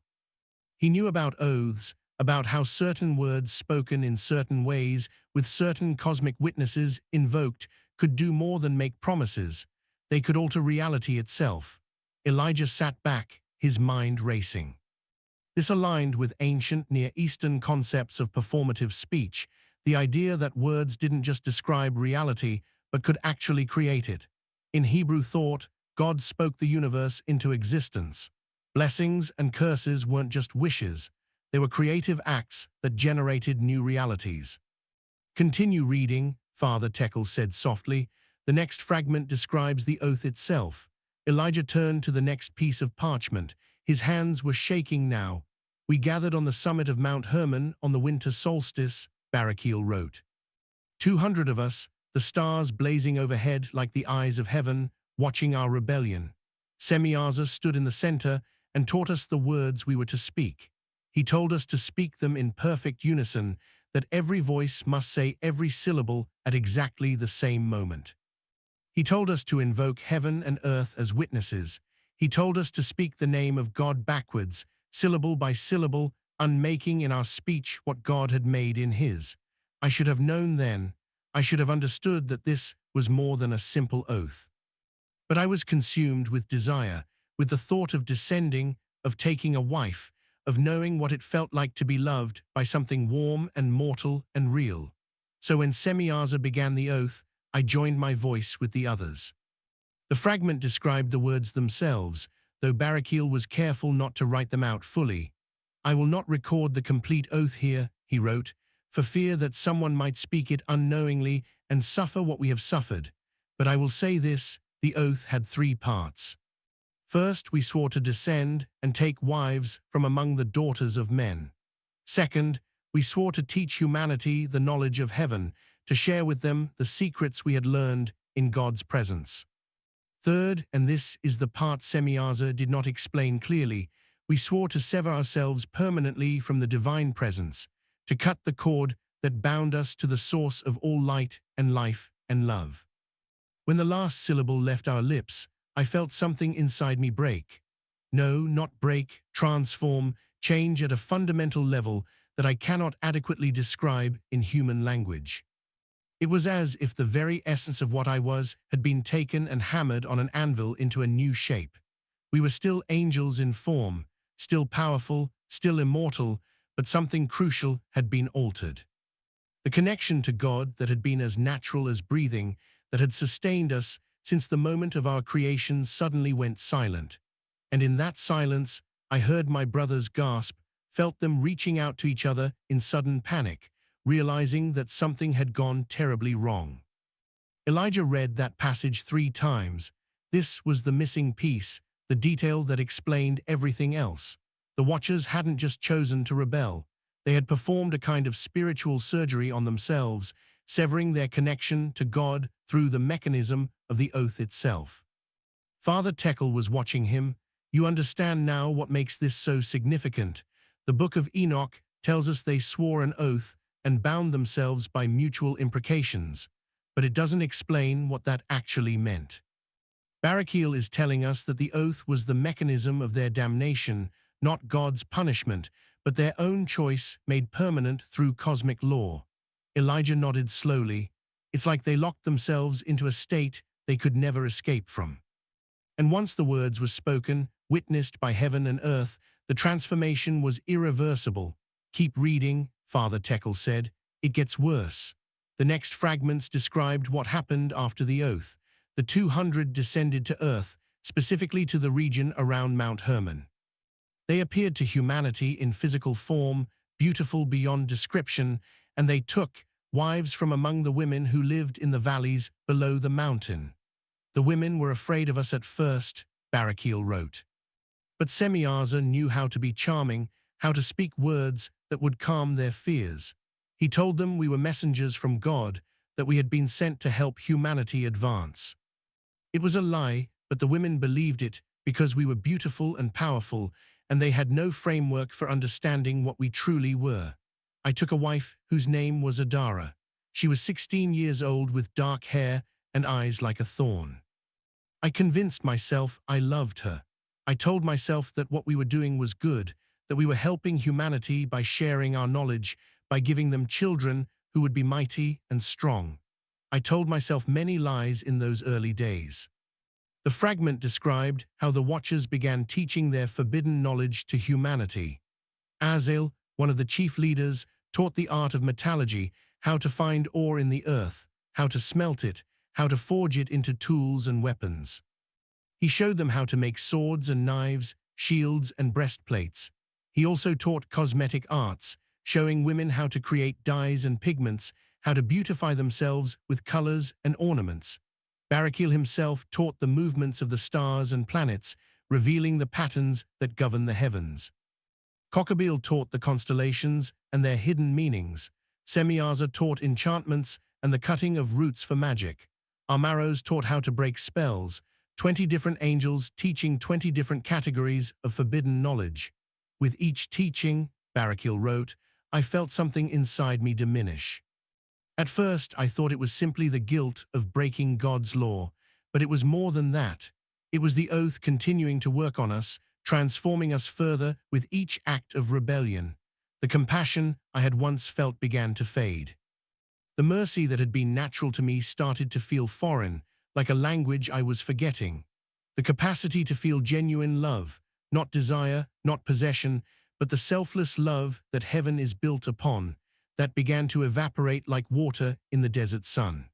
He knew about oaths, about how certain words spoken in certain ways, with certain cosmic witnesses invoked, could do more than make promises. They could alter reality itself. Elijah sat back, his mind racing. This aligned with ancient Near Eastern concepts of performative speech, the idea that words didn't just describe reality, but could actually create it. In Hebrew thought, God spoke the universe into existence. Blessings and curses weren't just wishes. They were creative acts that generated new realities. Continue reading, Father Tekel said softly. The next fragment describes the oath itself. Elijah turned to the next piece of parchment. His hands were shaking now. We gathered on the summit of Mount Hermon on the winter solstice, Barachiel wrote. 200 of us, the stars blazing overhead like the eyes of heaven, watching our rebellion. Semiaza stood in the center and taught us the words we were to speak. He told us to speak them in perfect unison, that every voice must say every syllable at exactly the same moment. He told us to invoke heaven and earth as witnesses. He told us to speak the name of God backwards, syllable by syllable, unmaking in our speech what God had made in his. I should have known then. I should have understood that this was more than a simple oath. But I was consumed with desire, with the thought of descending, of taking a wife, of knowing what it felt like to be loved by something warm and mortal and real. So when Semiaza began the oath, I joined my voice with the others. The fragment described the words themselves, though Barakil was careful not to write them out fully. I will not record the complete oath here, he wrote, for fear that someone might speak it unknowingly and suffer what we have suffered. But I will say this, the oath had 3 parts. First, we swore to descend and take wives from among the daughters of men. Second, we swore to teach humanity the knowledge of heaven, to share with them the secrets we had learned in God's presence. Third, and this is the part Semiaza did not explain clearly, we swore to sever ourselves permanently from the divine presence, to cut the cord that bound us to the source of all light and life and love. When the last syllable left our lips, I felt something inside me break. No, not break, transform, change at a fundamental level that I cannot adequately describe in human language. It was as if the very essence of what I was had been taken and hammered on an anvil into a new shape. We were still angels in form, still powerful, still immortal, but something crucial had been altered. The connection to God that had been as natural as breathing, that had sustained us since the moment of our creation suddenly went silent. And in that silence, I heard my brothers gasp, felt them reaching out to each other in sudden panic, realizing that something had gone terribly wrong. Elijah read that passage 3 times. This was the missing piece, the detail that explained everything else. The Watchers hadn't just chosen to rebel. They had performed a kind of spiritual surgery on themselves, severing their connection to God through the mechanism of the oath itself. Father Tekel was watching him. You understand now what makes this so significant. The Book of Enoch tells us they swore an oath and bound themselves by mutual imprecations, but it doesn't explain what that actually meant. Barakil is telling us that the oath was the mechanism of their damnation, not God's punishment, but their own choice made permanent through cosmic law. Elijah nodded slowly. It's like they locked themselves into a state they could never escape from. And once the words were spoken, witnessed by heaven and earth, the transformation was irreversible. Keep reading, Father Tekel said. It gets worse. The next fragments described what happened after the oath. The 200 descended to earth, specifically to the region around Mount Hermon. They appeared to humanity in physical form, beautiful beyond description, and they took wives from among the women who lived in the valleys below the mountain. The women were afraid of us at first, Barakil wrote. But Semiaza knew how to be charming, how to speak words that would calm their fears. He told them we were messengers from God, that we had been sent to help humanity advance. It was a lie, but the women believed it because we were beautiful and powerful, and they had no framework for understanding what we truly were. I took a wife whose name was Adara. She was 16 years old with dark hair and eyes like a thorn. I convinced myself I loved her. I told myself that what we were doing was good, that we were helping humanity by sharing our knowledge, by giving them children who would be mighty and strong. I told myself many lies in those early days. The fragment described how the Watchers began teaching their forbidden knowledge to humanity. Azil, one of the chief leaders, taught the art of metallurgy, how to find ore in the earth, how to smelt it, how to forge it into tools and weapons. He showed them how to make swords and knives, shields and breastplates. He also taught cosmetic arts, showing women how to create dyes and pigments, how to beautify themselves with colors and ornaments. Barakil himself taught the movements of the stars and planets, revealing the patterns that govern the heavens. Kokabeel taught the constellations and their hidden meanings. Semiaza taught enchantments and the cutting of roots for magic. Armaros taught how to break spells. 20 different angels teaching 20 different categories of forbidden knowledge. With each teaching, Barakil wrote, I felt something inside me diminish. At first, I thought it was simply the guilt of breaking God's law, but it was more than that. It was the oath continuing to work on us, transforming us further with each act of rebellion. The compassion I had once felt began to fade. The mercy that had been natural to me started to feel foreign, like a language I was forgetting. The capacity to feel genuine love, not desire, not possession, but the selfless love that heaven is built upon, that began to evaporate like water in the desert sun.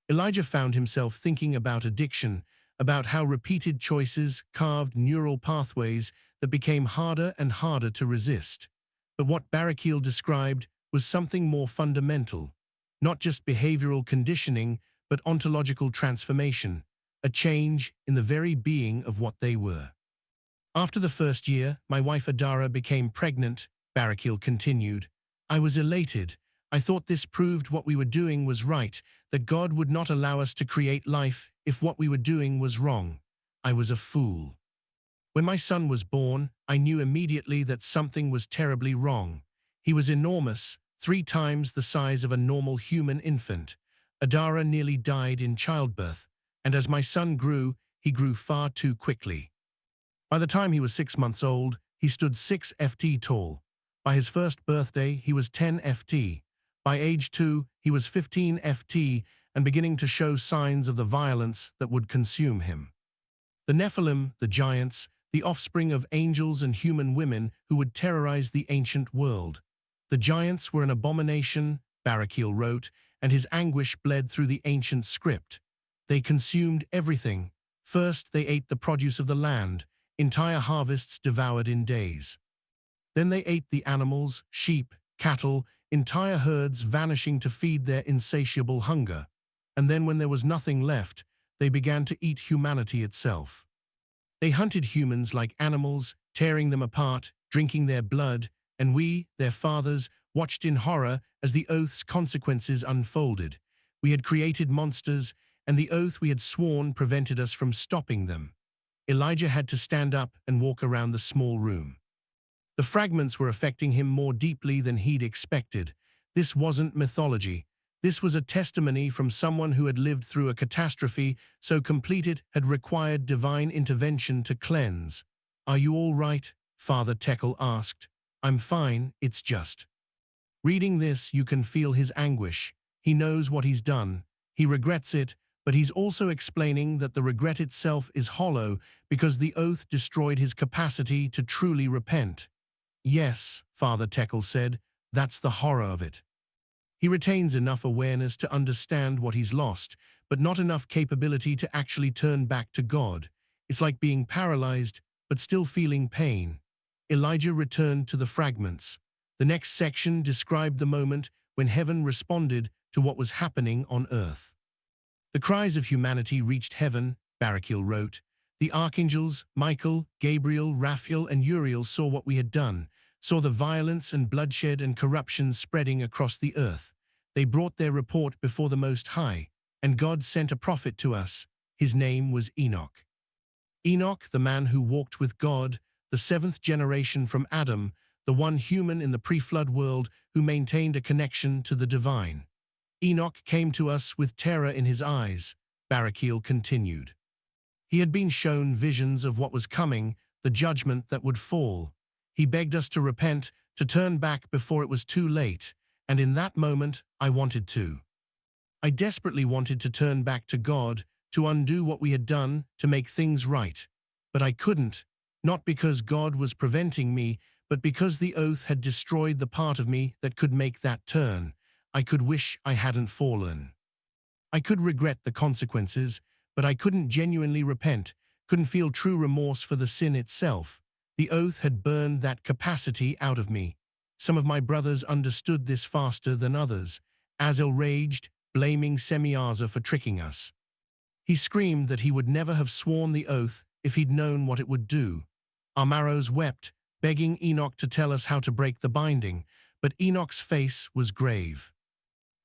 Elijah found himself thinking about addiction, about how repeated choices carved neural pathways that became harder and harder to resist. But what Barakil described was something more fundamental, not just behavioral conditioning, but ontological transformation, a change in the very being of what they were. After the first year, my wife Adara became pregnant, Barakil continued. I was elated. I thought this proved what we were doing was right, that God would not allow us to create life if what we were doing was wrong. I was a fool. When my son was born, I knew immediately that something was terribly wrong. He was enormous, 3 times the size of a normal human infant. Adara nearly died in childbirth, and as my son grew, he grew far too quickly. By the time he was 6 months old, he stood 6 ft tall. By his first birthday, he was 10 ft. By age 2, he was 15 ft and beginning to show signs of the violence that would consume him. The Nephilim, the giants, the offspring of angels and human women who would terrorize the ancient world. The giants were an abomination, Barakil wrote, and his anguish bled through the ancient script. They consumed everything. First, they ate the produce of the land, entire harvests devoured in days. Then they ate the animals, sheep, cattle, entire herds vanishing to feed their insatiable hunger. And then when there was nothing left, they began to eat humanity itself. They hunted humans like animals, tearing them apart, drinking their blood, and we, their fathers, watched in horror as the oath's consequences unfolded. We had created monsters, and the oath we had sworn prevented us from stopping them. Elijah had to stand up and walk around the small room. The fragments were affecting him more deeply than he'd expected. This wasn't mythology. This was a testimony from someone who had lived through a catastrophe so complete it had required divine intervention to cleanse. Are you all right? Father Tekel asked. I'm fine, it's just. Reading this, you can feel his anguish. He knows what he's done. He regrets it, but he's also explaining that the regret itself is hollow because the oath destroyed his capacity to truly repent. Yes, Father Tekel said, that's the horror of it. He retains enough awareness to understand what he's lost, but not enough capability to actually turn back to God. It's like being paralyzed, but still feeling pain. Elijah returned to the fragments. The next section described the moment when heaven responded to what was happening on earth. The cries of humanity reached heaven, Barakil wrote. The archangels, Michael, Gabriel, Raphael, and Uriel saw what we had done, saw the violence and bloodshed and corruption spreading across the earth. They brought their report before the Most High, and God sent a prophet to us. His name was Enoch. Enoch, the man who walked with God, the 7th generation from Adam, the one human in the pre-flood world who maintained a connection to the divine. Enoch came to us with terror in his eyes, Barakil continued. He had been shown visions of what was coming, the judgment that would fall. He begged us to repent, to turn back before it was too late, and in that moment, I wanted to. I desperately wanted to turn back to God, to undo what we had done, to make things right. But I couldn't, not because God was preventing me, but because the oath had destroyed the part of me that could make that turn. I could wish I hadn't fallen. I could regret the consequences, but I couldn't genuinely repent, couldn't feel true remorse for the sin itself. The oath had burned that capacity out of me. Some of my brothers understood this faster than others. Azel raged, blaming Semiaza for tricking us. He screamed that he would never have sworn the oath if he'd known what it would do. Amaros wept, begging Enoch to tell us how to break the binding, but Enoch's face was grave.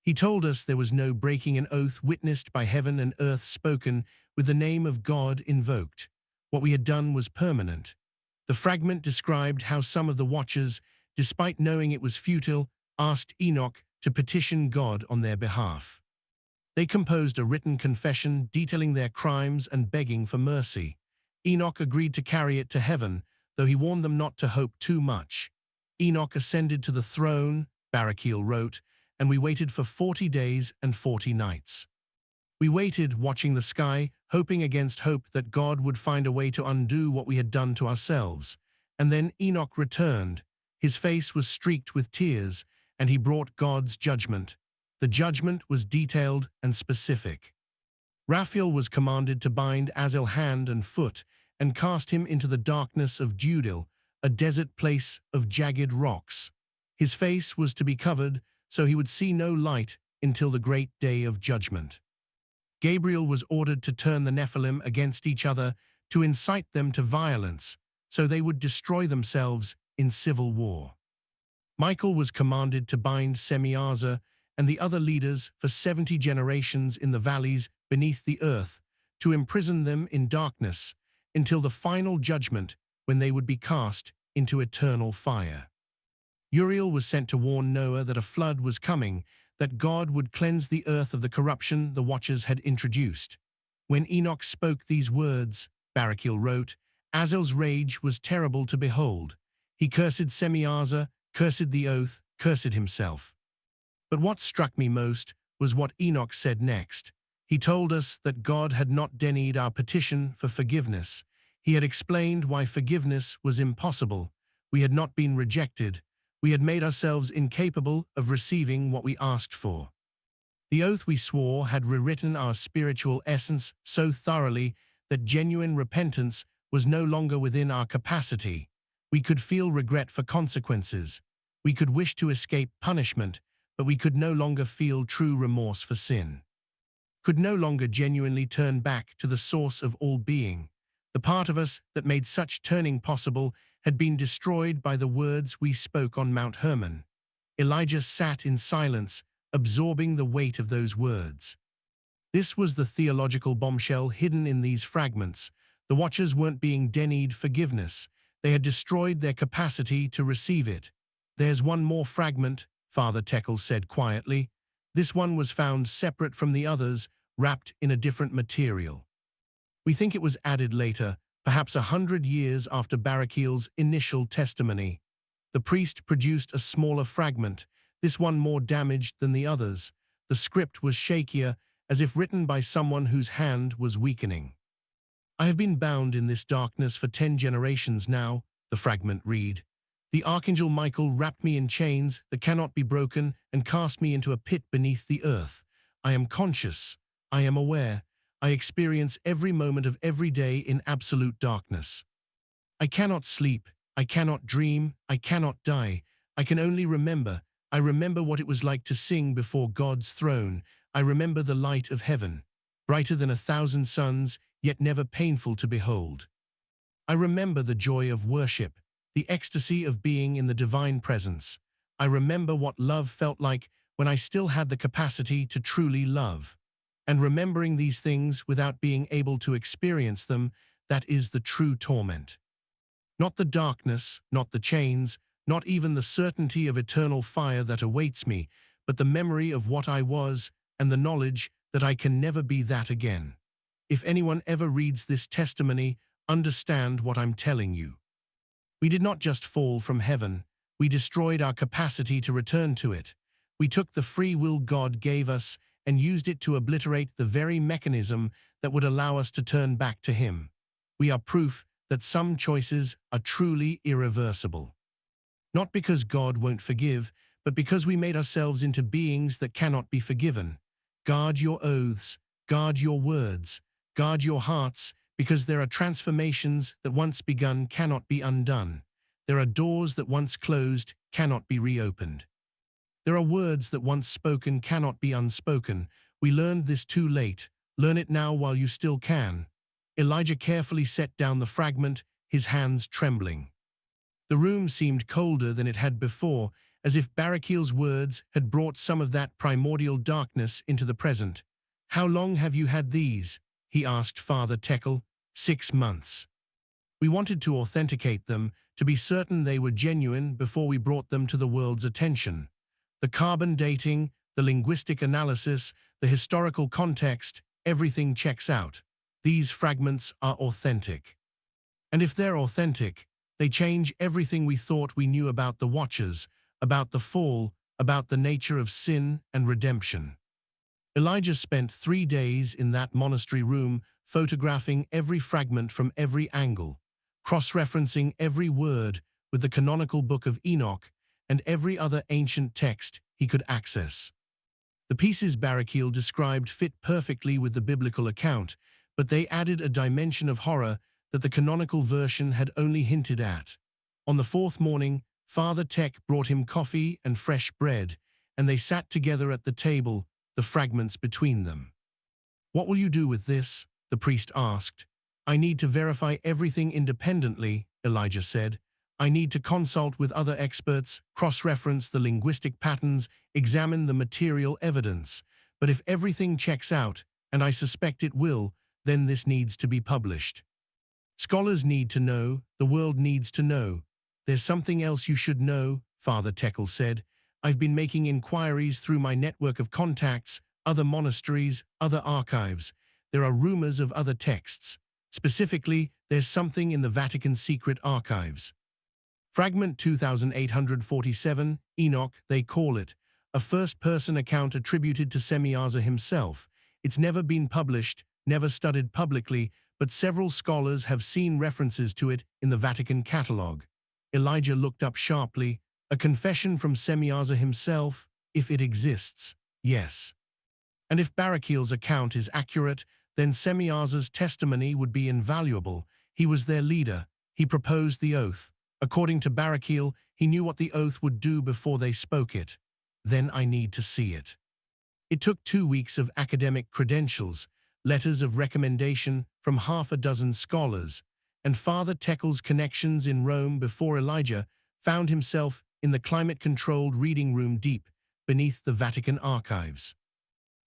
He told us there was no breaking an oath witnessed by heaven and earth spoken with the name of God invoked. What we had done was permanent. The fragment described how some of the watchers, despite knowing it was futile, asked Enoch to petition God on their behalf. They composed a written confession detailing their crimes and begging for mercy. Enoch agreed to carry it to heaven, though he warned them not to hope too much. Enoch ascended to the throne, Barakiel wrote, and we waited for 40 days and 40 nights. We waited, watching the sky, hoping against hope that God would find a way to undo what we had done to ourselves. And then Enoch returned. His face was streaked with tears, and he brought God's judgment. The judgment was detailed and specific. Raphael was commanded to bind Azazel hand and foot and cast him into the darkness of Judil, a desert place of jagged rocks. His face was to be covered so he would see no light until the great day of judgment. Gabriel was ordered to turn the Nephilim against each other to incite them to violence, so they would destroy themselves in civil war. Michael was commanded to bind Semiaza and the other leaders for 70 generations in the valleys beneath the earth, to imprison them in darkness until the final judgment, when they would be cast into eternal fire. Uriel was sent to warn Noah that a flood was coming, that God would cleanse the earth of the corruption the Watchers had introduced. When Enoch spoke these words, Barakiel wrote, Azazel's rage was terrible to behold. He cursed Semiaza, cursed the oath, cursed himself. But what struck me most was what Enoch said next. He told us that God had not denied our petition for forgiveness. He had explained why forgiveness was impossible. We had not been rejected. We had made ourselves incapable of receiving what we asked for. The oath we swore had rewritten our spiritual essence so thoroughly that genuine repentance was no longer within our capacity. We could feel regret for consequences. We could wish to escape punishment, but we could no longer feel true remorse for sin. Could no longer genuinely turn back to the source of all being. The part of us that made such turning possible had been destroyed by the words we spoke on Mount Hermon. Elijah sat in silence, absorbing the weight of those words. This was the theological bombshell hidden in these fragments. The Watchers weren't being denied forgiveness. They had destroyed their capacity to receive it. There's one more fragment, Father Tekel said quietly. This one was found separate from the others, wrapped in a different material. We think it was added later, perhaps 100 years after Barakiel's initial testimony. The priest produced a smaller fragment, this one more damaged than the others. The script was shakier, as if written by someone whose hand was weakening. I have been bound in this darkness for 10 generations now, the fragment read. The Archangel Michael wrapped me in chains that cannot be broken and cast me into a pit beneath the earth. I am conscious. I am aware. I experience every moment of every day in absolute darkness. I cannot sleep. I cannot dream. I cannot die. I can only remember. I remember what it was like to sing before God's throne. I remember the light of heaven, brighter than 1,000 suns, yet never painful to behold. I remember the joy of worship, the ecstasy of being in the divine presence. I remember what love felt like when I still had the capacity to truly love. And remembering these things without being able to experience them, that is the true torment. Not the darkness, not the chains, not even the certainty of eternal fire that awaits me, but the memory of what I was and the knowledge that I can never be that again. If anyone ever reads this testimony, understand what I'm telling you. We did not just fall from heaven, we destroyed our capacity to return to it. We took the free will God gave us and used it to obliterate the very mechanism that would allow us to turn back to Him. We are proof that some choices are truly irreversible. Not because God won't forgive, but because we made ourselves into beings that cannot be forgiven. Guard your oaths, guard your words, guard your hearts, because there are transformations that once begun cannot be undone. There are doors that once closed cannot be reopened. There are words that once spoken cannot be unspoken. We learned this too late. Learn it now while you still can. Elijah carefully set down the fragment, his hands trembling. The room seemed colder than it had before, as if Barakiel's words had brought some of that primordial darkness into the present. How long have you had these? he asked Father Tekel. 6 months. We wanted to authenticate them, to be certain they were genuine before we brought them to the world's attention. The carbon dating, the linguistic analysis, the historical context, everything checks out. These fragments are authentic. And if they're authentic, they change everything we thought we knew about the Watchers, about the fall, about the nature of sin and redemption. Elijah spent 3 days in that monastery room, photographing every fragment from every angle, cross-referencing every word with the canonical book of Enoch and every other ancient text he could access. The pieces Barakiel described fit perfectly with the biblical account, but they added a dimension of horror that the canonical version had only hinted at. On the 4th morning, Father Tech brought him coffee and fresh bread, and they sat together at the table, the fragments between them. "What will you do with this?" the priest asked. "I need to verify everything independently," Elijah said. "I need to consult with other experts, cross-reference the linguistic patterns, examine the material evidence. But if everything checks out, and I suspect it will, then this needs to be published. Scholars need to know, the world needs to know. There's something else you should know," Father Tekel said. "I've been making inquiries through my network of contacts, other monasteries, other archives. There are rumors of other texts. Specifically, there's something in the Vatican secret archives. Fragment 2847, Enoch, they call it, a first-person account attributed to Semiaza himself. It's never been published, never studied publicly, but several scholars have seen references to it in the Vatican catalogue." Elijah looked up sharply. "A confession from Semiaza himself, if it exists, yes. And if Barakiel's account is accurate, then Semiaza's testimony would be invaluable. He was their leader. He proposed the oath. According to Barakiel, he knew what the oath would do before they spoke it. Then I need to see it." It took 2 weeks of academic credentials, letters of recommendation from half a dozen scholars, and Father Tekel's connections in Rome before Elijah found himself in the climate-controlled reading room deep beneath the Vatican archives.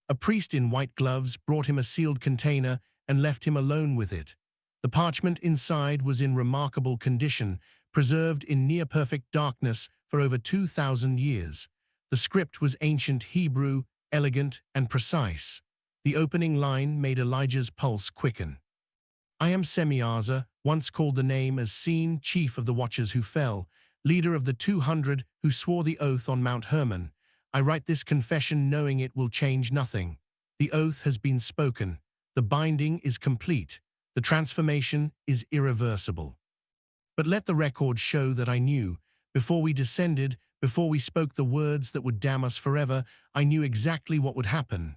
A priest in white gloves brought him a sealed container and left him alone with it. The parchment inside was in remarkable condition, preserved in near-perfect darkness for over 2,000 years. The script was ancient Hebrew, elegant and precise. The opening line made Elijah's pulse quicken. "I am Semiaza, once called the name as seen, chief of the Watchers who fell, leader of the 200 who swore the oath on Mount Hermon. I write this confession knowing it will change nothing. The oath has been spoken. The binding is complete. The transformation is irreversible. But let the record show that I knew. Before we descended, before we spoke the words that would damn us forever, I knew exactly what would happen."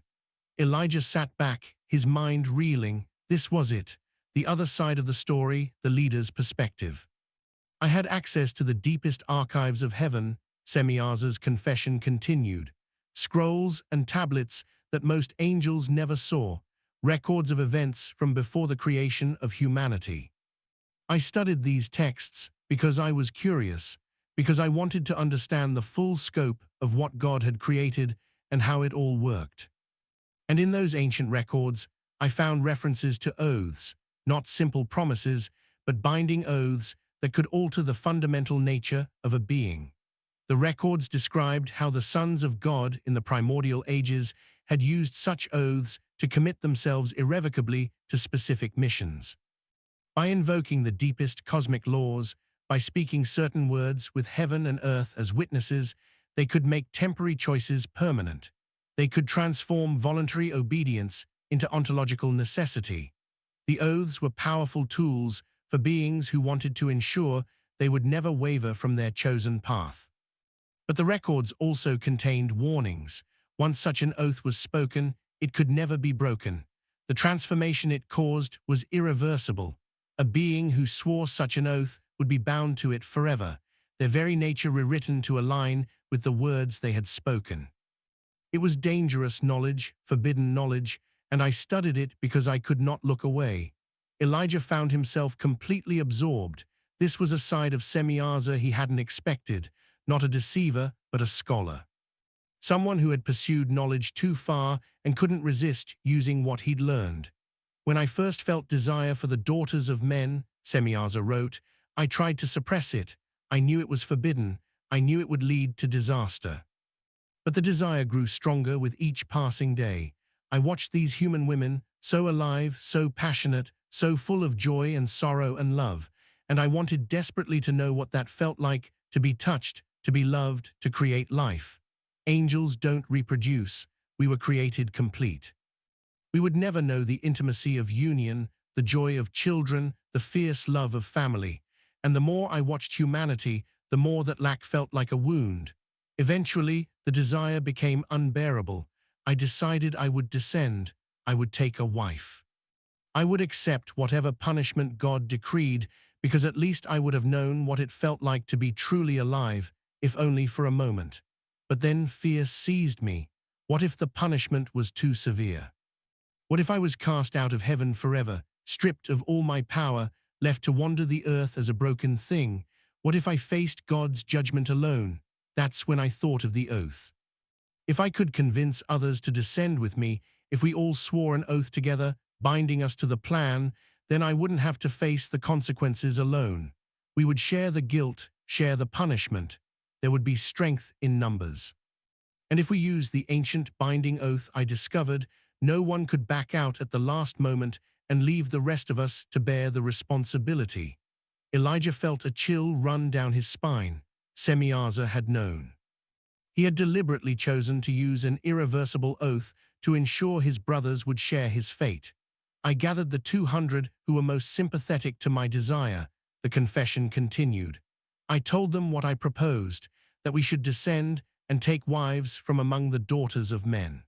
Elijah sat back, his mind reeling. This was it. The other side of the story, the leader's perspective. "I had access to the deepest archives of heaven," Semiaza's confession continued. "Scrolls and tablets that most angels never saw, records of events from before the creation of humanity. I studied these texts because I was curious, because I wanted to understand the full scope of what God had created and how it all worked. And in those ancient records, I found references to oaths, not simple promises, but binding oaths that could alter the fundamental nature of a being. The records described how the sons of God in the primordial ages had used such oaths to commit themselves irrevocably to specific missions. By invoking the deepest cosmic laws, by speaking certain words with heaven and earth as witnesses, they could make temporary choices permanent. They could transform voluntary obedience into ontological necessity. The oaths were powerful tools for beings who wanted to ensure they would never waver from their chosen path. But the records also contained warnings. Once such an oath was spoken, it could never be broken. The transformation it caused was irreversible. A being who swore such an oath would be bound to it forever, their very nature rewritten to align with the words they had spoken. It was dangerous knowledge, forbidden knowledge, and I studied it because I could not look away. Elijah found himself completely absorbed. This was a side of Semiaza he hadn't expected, not a deceiver, but a scholar. Someone who had pursued knowledge too far and couldn't resist using what he'd learned. When I first felt desire for the daughters of men, Semyaza wrote, I tried to suppress it. I knew it was forbidden. I knew it would lead to disaster. But the desire grew stronger with each passing day. I watched these human women, so alive, so passionate, so full of joy and sorrow and love, and I wanted desperately to know what that felt like, to be touched, to be loved, to create life. Angels don't reproduce. We were created complete. We would never know the intimacy of union, the joy of children, the fierce love of family. And the more I watched humanity, the more that lack felt like a wound. Eventually, the desire became unbearable. I decided I would descend. I would take a wife. I would accept whatever punishment God decreed, because at least I would have known what it felt like to be truly alive, if only for a moment. But then fear seized me. What if the punishment was too severe? What if I was cast out of heaven forever, stripped of all my power, left to wander the earth as a broken thing? What if I faced God's judgment alone? That's when I thought of the oath. If I could convince others to descend with me, if we all swore an oath together, binding us to the plan, then I wouldn't have to face the consequences alone. We would share the guilt, share the punishment. There would be strength in numbers. And if we used the ancient binding oath, I discovered, no one could back out at the last moment and leave the rest of us to bear the responsibility. Elijah felt a chill run down his spine. Semyaza had known. He had deliberately chosen to use an irreversible oath to ensure his brothers would share his fate. I gathered the 200 who were most sympathetic to my desire. The confession continued. I told them what I proposed, that we should descend and take wives from among the daughters of men.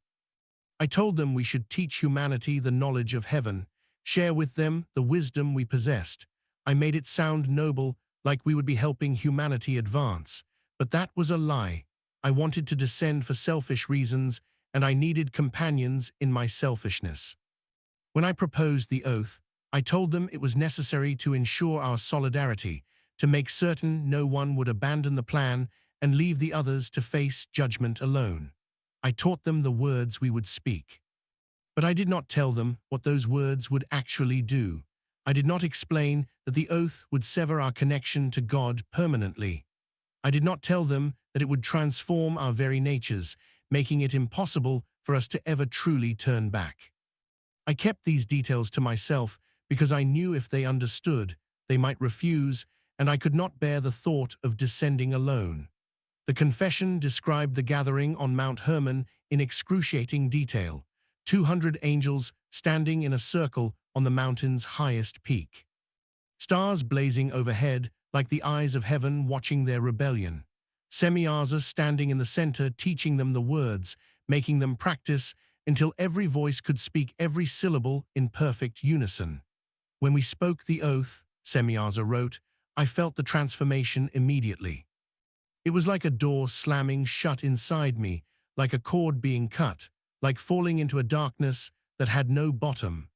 I told them we should teach humanity the knowledge of heaven, share with them the wisdom we possessed. I made it sound noble, like we would be helping humanity advance. But that was a lie. I wanted to descend for selfish reasons, and I needed companions in my selfishness. When I proposed the oath, I told them it was necessary to ensure our solidarity, to make certain no one would abandon the plan and leave the others to face judgment alone. I taught them the words we would speak. But I did not tell them what those words would actually do. I did not explain that the oath would sever our connection to God permanently. I did not tell them that it would transform our very natures, making it impossible for us to ever truly turn back. I kept these details to myself because I knew if they understood, they might refuse, and I could not bear the thought of descending alone. The confession described the gathering on Mount Hermon in excruciating detail, 200 angels standing in a circle on the mountain's highest peak. Stars blazing overhead like the eyes of heaven watching their rebellion. Semyaza standing in the center teaching them the words, making them practice until every voice could speak every syllable in perfect unison. When we spoke the oath, Semyaza wrote, I felt the transformation immediately. It was like a door slamming shut inside me, like a cord being cut, like falling into a darkness that had no bottom.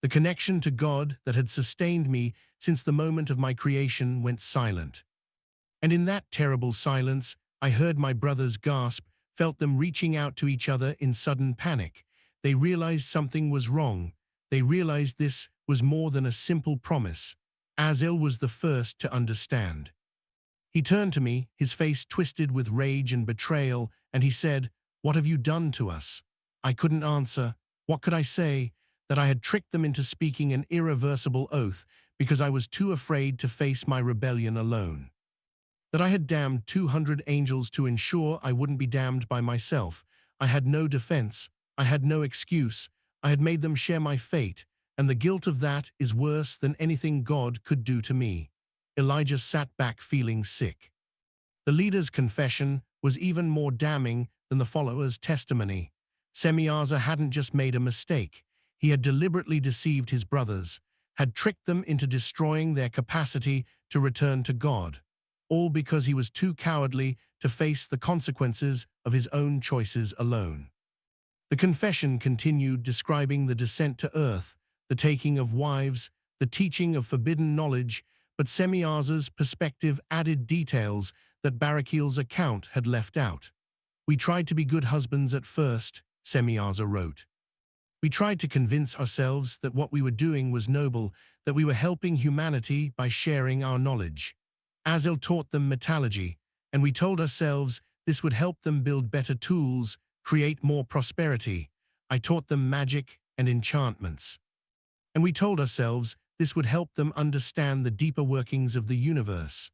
The connection to God that had sustained me since the moment of my creation went silent. And in that terrible silence, I heard my brothers gasp, felt them reaching out to each other in sudden panic. They realized something was wrong. They realized this was more than a simple promise. Azel was the first to understand. He turned to me, his face twisted with rage and betrayal, and he said, What have you done to us? I couldn't answer. What could I say? That I had tricked them into speaking an irreversible oath because I was too afraid to face my rebellion alone. That I had damned 200 angels to ensure I wouldn't be damned by myself. I had no defense. I had no excuse. I had made them share my fate, and the guilt of that is worse than anything God could do to me. Elijah sat back feeling sick. The leader's confession was even more damning than the follower's testimony. Semyaza hadn't just made a mistake. He had deliberately deceived his brothers, had tricked them into destroying their capacity to return to God, all because he was too cowardly to face the consequences of his own choices alone. The confession continued describing the descent to earth, the taking of wives, the teaching of forbidden knowledge, but Semyaza's perspective added details that Barakil's account had left out. We tried to be good husbands at first, Semyaza wrote. We tried to convince ourselves that what we were doing was noble, that we were helping humanity by sharing our knowledge. Azel taught them metallurgy, and we told ourselves this would help them build better tools, create more prosperity. I taught them magic and enchantments. And we told ourselves this would help them understand the deeper workings of the universe.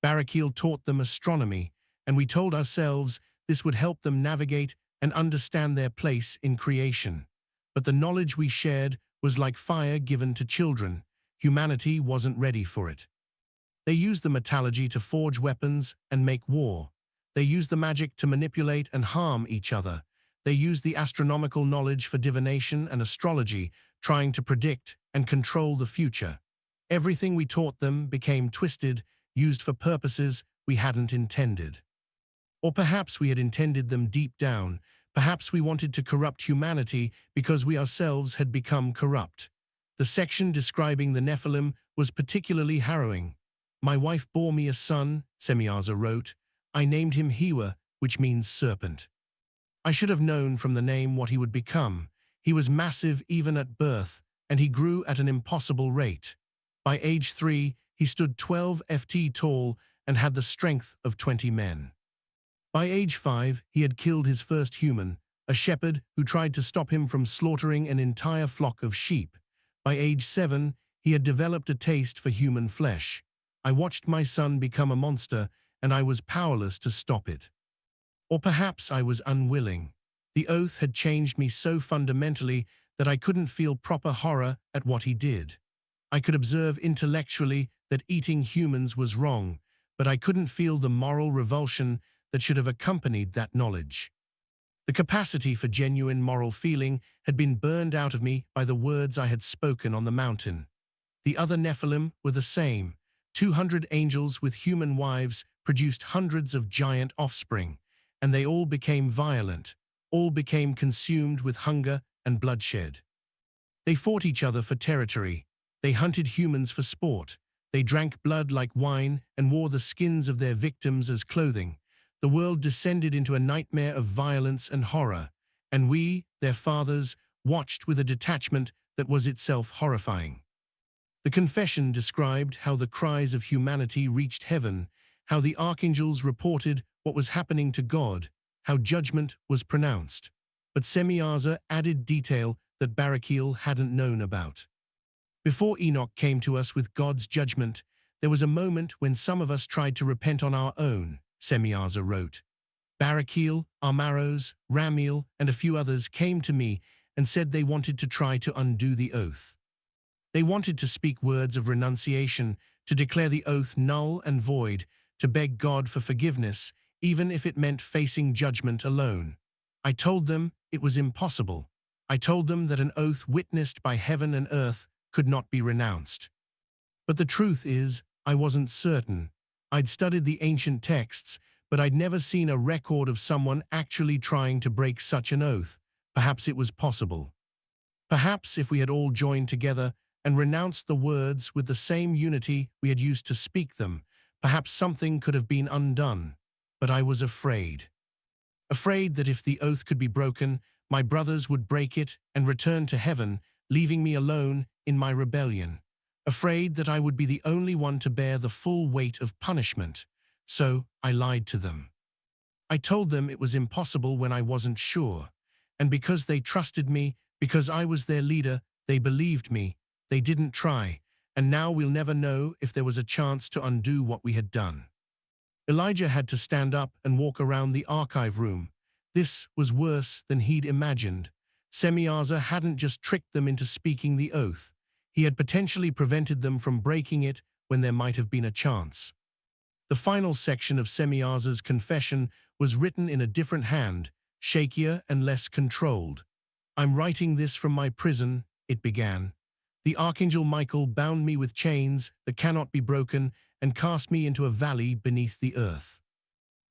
Barakil taught them astronomy, and we told ourselves this would help them navigate and understand their place in creation. But the knowledge we shared was like fire given to children. Humanity wasn't ready for it. They used the metallurgy to forge weapons and make war. They used the magic to manipulate and harm each other. They used the astronomical knowledge for divination and astrology, trying to predict and control the future. Everything we taught them became twisted, used for purposes we hadn't intended. Or perhaps we had intended them deep down. Perhaps we wanted to corrupt humanity because we ourselves had become corrupt. The section describing the Nephilim was particularly harrowing. My wife bore me a son, Semyaza wrote. I named him Hewa, which means serpent. I should have known from the name what he would become. He was massive even at birth, and he grew at an impossible rate. By age 3, he stood 12 ft tall and had the strength of 20 men. By age 5, he had killed his first human, a shepherd who tried to stop him from slaughtering an entire flock of sheep. By age 7, he had developed a taste for human flesh. I watched my son become a monster, and I was powerless to stop it. Or perhaps I was unwilling. The oath had changed me so fundamentally that I couldn't feel proper horror at what he did. I could observe intellectually that eating humans was wrong, but I couldn't feel the moral revulsion that should have accompanied that knowledge. The capacity for genuine moral feeling had been burned out of me by the words I had spoken on the mountain. The other Nephilim were the same. 200 angels with human wives produced hundreds of giant offspring, and they all became violent, all became consumed with hunger and bloodshed. They fought each other for territory. They hunted humans for sport. They drank blood like wine and wore the skins of their victims as clothing. The world descended into a nightmare of violence and horror, and we, their fathers, watched with a detachment that was itself horrifying. The confession described how the cries of humanity reached heaven, how the archangels reported what was happening to God, how judgment was pronounced. But Semyaza added detail that Barakil hadn't known about. Before Enoch came to us with God's judgment, there was a moment when some of us tried to repent on our own, Semyaza wrote. Barakil, Armaros, Ramiel, and a few others came to me and said they wanted to try to undo the oath. They wanted to speak words of renunciation, to declare the oath null and void, to beg God for forgiveness, even if it meant facing judgment alone. I told them it was impossible. I told them that an oath witnessed by heaven and earth could not be renounced. But the truth is, I wasn't certain. I'd studied the ancient texts, but I'd never seen a record of someone actually trying to break such an oath. Perhaps it was possible. Perhaps if we had all joined together and renounced the words with the same unity we had used to speak them, perhaps something could have been undone. But I was afraid. Afraid that if the oath could be broken, my brothers would break it and return to heaven, leaving me alone in my rebellion. Afraid that I would be the only one to bear the full weight of punishment. So I lied to them. I told them it was impossible when I wasn't sure. And because they trusted me, because I was their leader, they believed me. They didn't try, and now we'll never know if there was a chance to undo what we had done. Elijah had to stand up and walk around the archive room. This was worse than he'd imagined. Semyaza hadn't just tricked them into speaking the oath. He had potentially prevented them from breaking it when there might have been a chance. The final section of Semyaza's confession was written in a different hand, shakier and less controlled. I'm writing this from my prison, it began. The Archangel Michael bound me with chains that cannot be broken and cast me into a valley beneath the earth.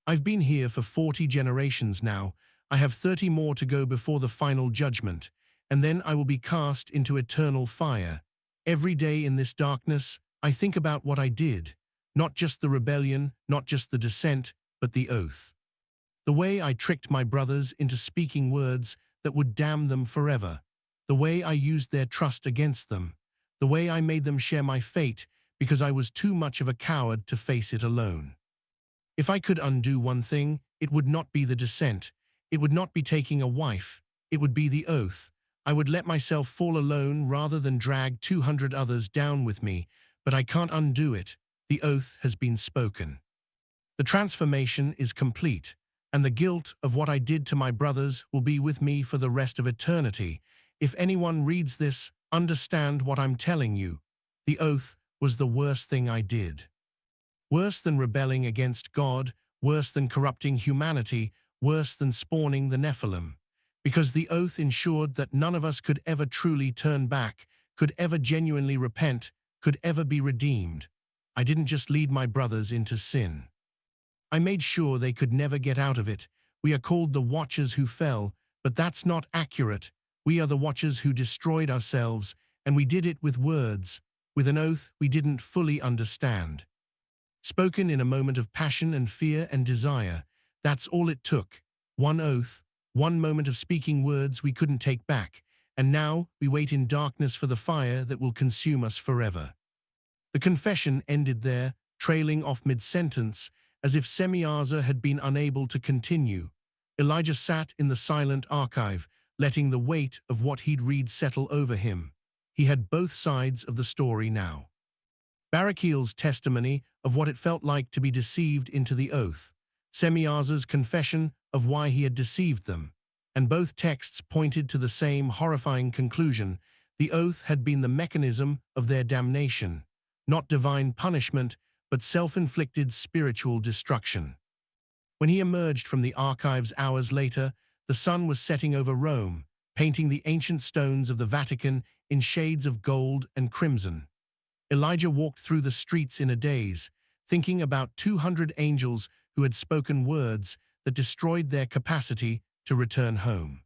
I've been here for 40 generations now. I have 30 more to go before the final judgment, and then I will be cast into eternal fire. Every day in this darkness, I think about what I did. Not just the rebellion, not just the descent, but the oath. The way I tricked my brothers into speaking words that would damn them forever. the way I used their trust against them, the way I made them share my fate because I was too much of a coward to face it alone. If I could undo one thing, it would not be the descent. It would not be taking a wife. It would be the oath. I would let myself fall alone rather than drag 200 others down with me, but I can't undo it. The oath has been spoken. The transformation is complete, and the guilt of what I did to my brothers will be with me for the rest of eternity. If anyone reads this, understand what I'm telling you. The oath was the worst thing I did. Worse than rebelling against God, worse than corrupting humanity, worse than spawning the Nephilim. Because the oath ensured that none of us could ever truly turn back, could ever genuinely repent, could ever be redeemed. I didn't just lead my brothers into sin. I made sure they could never get out of it. We are called the Watchers who fell, but that's not accurate. We are the Watchers who destroyed ourselves, and we did it with words, with an oath we didn't fully understand. Spoken in a moment of passion and fear and desire, that's all it took. One oath, one moment of speaking words we couldn't take back, and now we wait in darkness for the fire that will consume us forever. The confession ended there, trailing off mid-sentence, as if Semiaza had been unable to continue. Elijah sat in the silent archive, letting the weight of what he'd read settle over him. He had both sides of the story now. Barakiel's testimony of what it felt like to be deceived into the oath, Semiaza's confession of why he had deceived them, and both texts pointed to the same horrifying conclusion: the oath had been the mechanism of their damnation, not divine punishment, but self-inflicted spiritual destruction. When he emerged from the archives hours later, the sun was setting over Rome, painting the ancient stones of the Vatican in shades of gold and crimson. Elijah walked through the streets in a daze, thinking about 200 angels who had spoken words that destroyed their capacity to return home.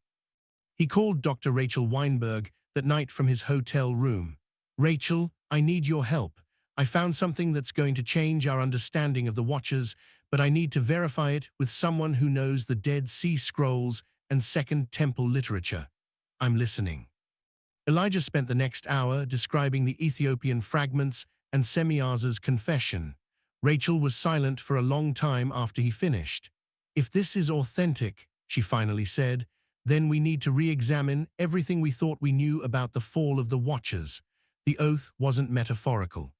He called Dr. Rachel Weinberg that night from his hotel room. "Rachel, I need your help. I found something that's going to change our understanding of the Watchers, but I need to verify it with someone who knows the Dead Sea Scrolls and Second Temple literature. I'm listening." Elijah spent the next hour describing the Ethiopian fragments and Semiaza's confession. Rachel was silent for a long time after he finished. "If this is authentic," she finally said, "then we need to re-examine everything we thought we knew about the fall of the Watchers." The oath wasn't metaphorical.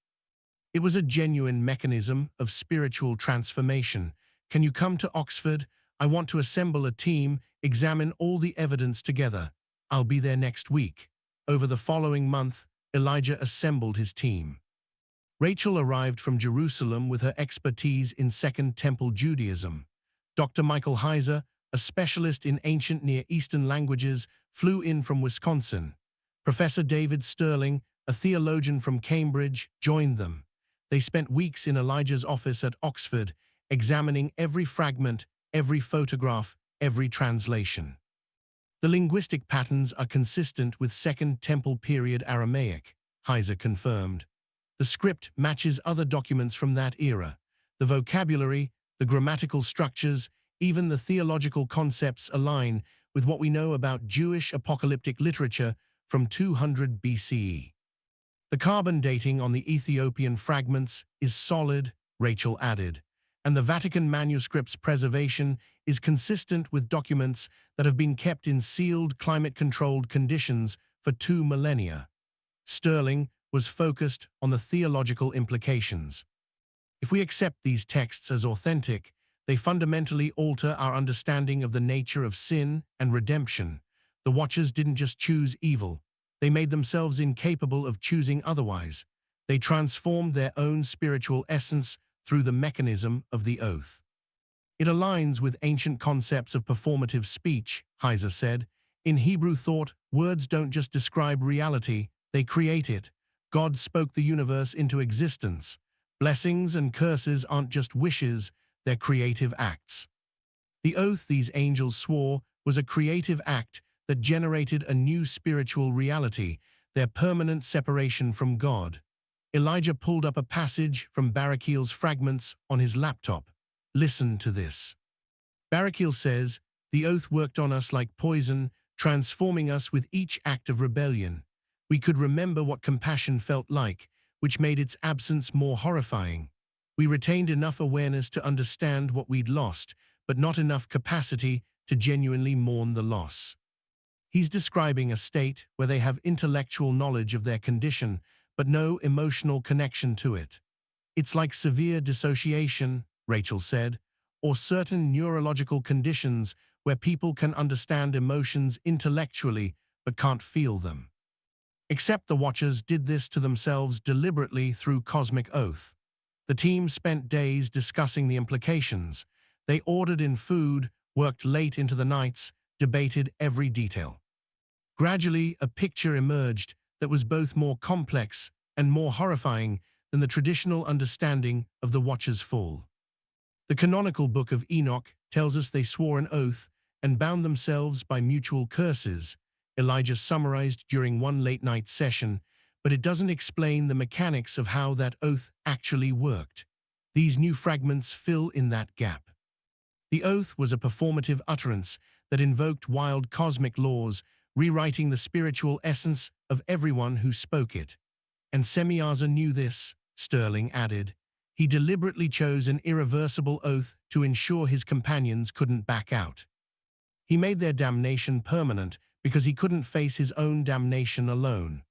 It was a genuine mechanism of spiritual transformation. "Can you come to Oxford? I want to assemble a team, examine all the evidence together. I'll be there next week." Over the following month, Elijah assembled his team. Rachel arrived from Jerusalem with her expertise in Second Temple Judaism. Dr. Michael Heiser, a specialist in ancient Near Eastern languages, flew in from Wisconsin. Professor David Sterling, a theologian from Cambridge, joined them. They spent weeks in Elijah's office at Oxford, examining every fragment, every photograph, every translation. "The linguistic patterns are consistent with Second Temple period Aramaic," Heiser confirmed. "The script matches other documents from that era. The vocabulary, the grammatical structures, even the theological concepts align with what we know about Jewish apocalyptic literature from 200 BCE. The carbon dating on the Ethiopian fragments is solid," Rachel added, "and the Vatican manuscript's preservation is consistent with documents that have been kept in sealed, climate-controlled conditions for 2 millennia. Sterling was focused on the theological implications. "If we accept these texts as authentic, they fundamentally alter our understanding of the nature of sin and redemption. The Watchers didn't just choose evil. They made themselves incapable of choosing otherwise. They transformed their own spiritual essence through the mechanism of the oath." "It aligns with ancient concepts of performative speech," Heiser said. "In Hebrew thought, words don't just describe reality, they create it. God spoke the universe into existence. Blessings and curses aren't just wishes, they're creative acts." The oath these angels swore was a creative act that generated a new spiritual reality, their permanent separation from God. Elijah pulled up a passage from Barakiel's fragments on his laptop. "Listen to this." Barakiel says, "The oath worked on us like poison, transforming us with each act of rebellion. We could remember what compassion felt like, which made its absence more horrifying. We retained enough awareness to understand what we'd lost, but not enough capacity to genuinely mourn the loss. He's describing a state where they have intellectual knowledge of their condition, but no emotional connection to it. It's like severe dissociation, Rachel said, or certain neurological conditions where people can understand emotions intellectually but can't feel them. Except the Watchers did this to themselves deliberately through cosmic oath. The team spent days discussing the implications. They ordered in food, worked late into the nights, debated every detail. Gradually, a picture emerged that was both more complex and more horrifying than the traditional understanding of the Watchers' fall. The canonical Book of Enoch tells us they swore an oath and bound themselves by mutual curses, Elijah summarized during one late-night session, but it doesn't explain the mechanics of how that oath actually worked. These new fragments fill in that gap. The oath was a performative utterance that invoked wild cosmic laws, rewriting the spiritual essence of everyone who spoke it. And Semyaza knew this, Sterling added. He deliberately chose an irreversible oath to ensure his companions couldn't back out. He made their damnation permanent because he couldn't face his own damnation alone.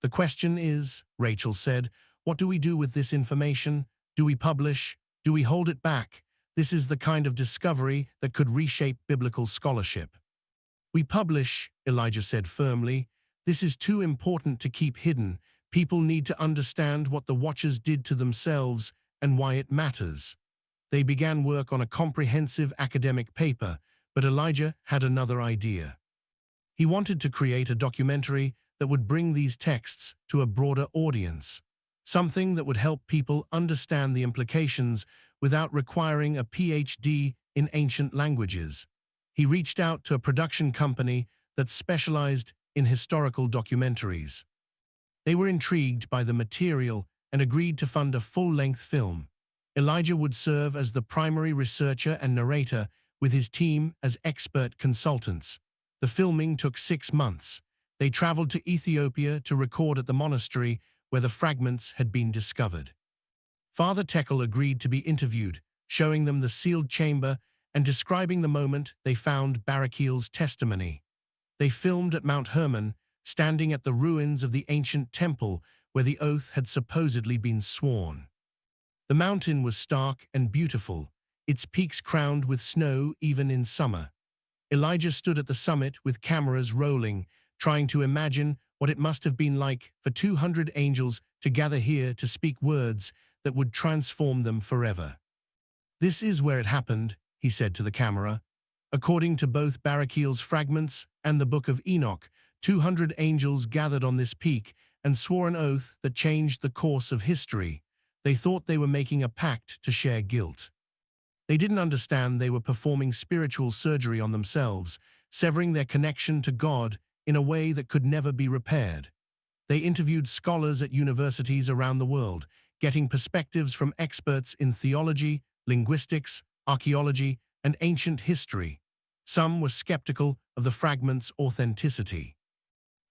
The question is, Rachel said, what do we do with this information? Do we publish? Do we hold it back? This is the kind of discovery that could reshape biblical scholarship. We publish, Elijah said firmly. This is too important to keep hidden. People need to understand what the Watchers did to themselves and why it matters. They began work on a comprehensive academic paper, but Elijah had another idea. He wanted to create a documentary that would bring these texts to a broader audience, something that would help people understand the implications without requiring a PhD in ancient languages. He reached out to a production company that specialized in historical documentaries. They were intrigued by the material and agreed to fund a full-length film. Elijah would serve as the primary researcher and narrator, with his team as expert consultants. The filming took 6 months. They traveled to Ethiopia to record at the monastery where the fragments had been discovered. Father Tekel agreed to be interviewed, showing them the sealed chamber and describing the moment they found Barakiel's testimony. They filmed at Mount Hermon, standing at the ruins of the ancient temple where the oath had supposedly been sworn. The mountain was stark and beautiful, its peaks crowned with snow even in summer. Elijah stood at the summit with cameras rolling, trying to imagine what it must have been like for 200 angels to gather here to speak words that would transform them forever. This is where it happened, he said to the camera. According to both Barakiel's fragments and the Book of Enoch, 200 angels gathered on this peak and swore an oath that changed the course of history. They thought they were making a pact to share guilt. They didn't understand they were performing spiritual surgery on themselves, severing their connection to God in a way that could never be repaired. They interviewed scholars at universities around the world, getting perspectives from experts in theology, linguistics, archaeology, and ancient history. Some were skeptical of the fragments' authenticity.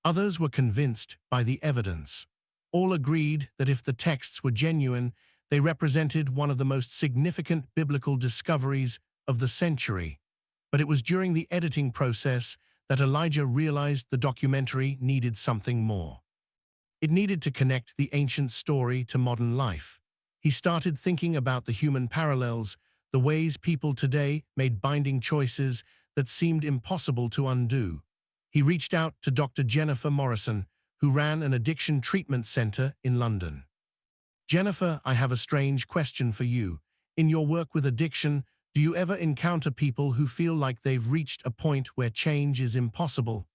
Others were convinced by the evidence. All agreed that if the texts were genuine, they represented one of the most significant biblical discoveries of the century. But it was during the editing process that Elijah realized the documentary needed something more. It needed to connect the ancient story to modern life. He started thinking about the human parallels, the ways people today made binding choices that seemed impossible to undo. He reached out to Dr. Jennifer Morrison, who ran an addiction treatment center in London. Jennifer, I have a strange question for you. In your work with addiction, do you ever encounter people who feel like they've reached a point where change is impossible?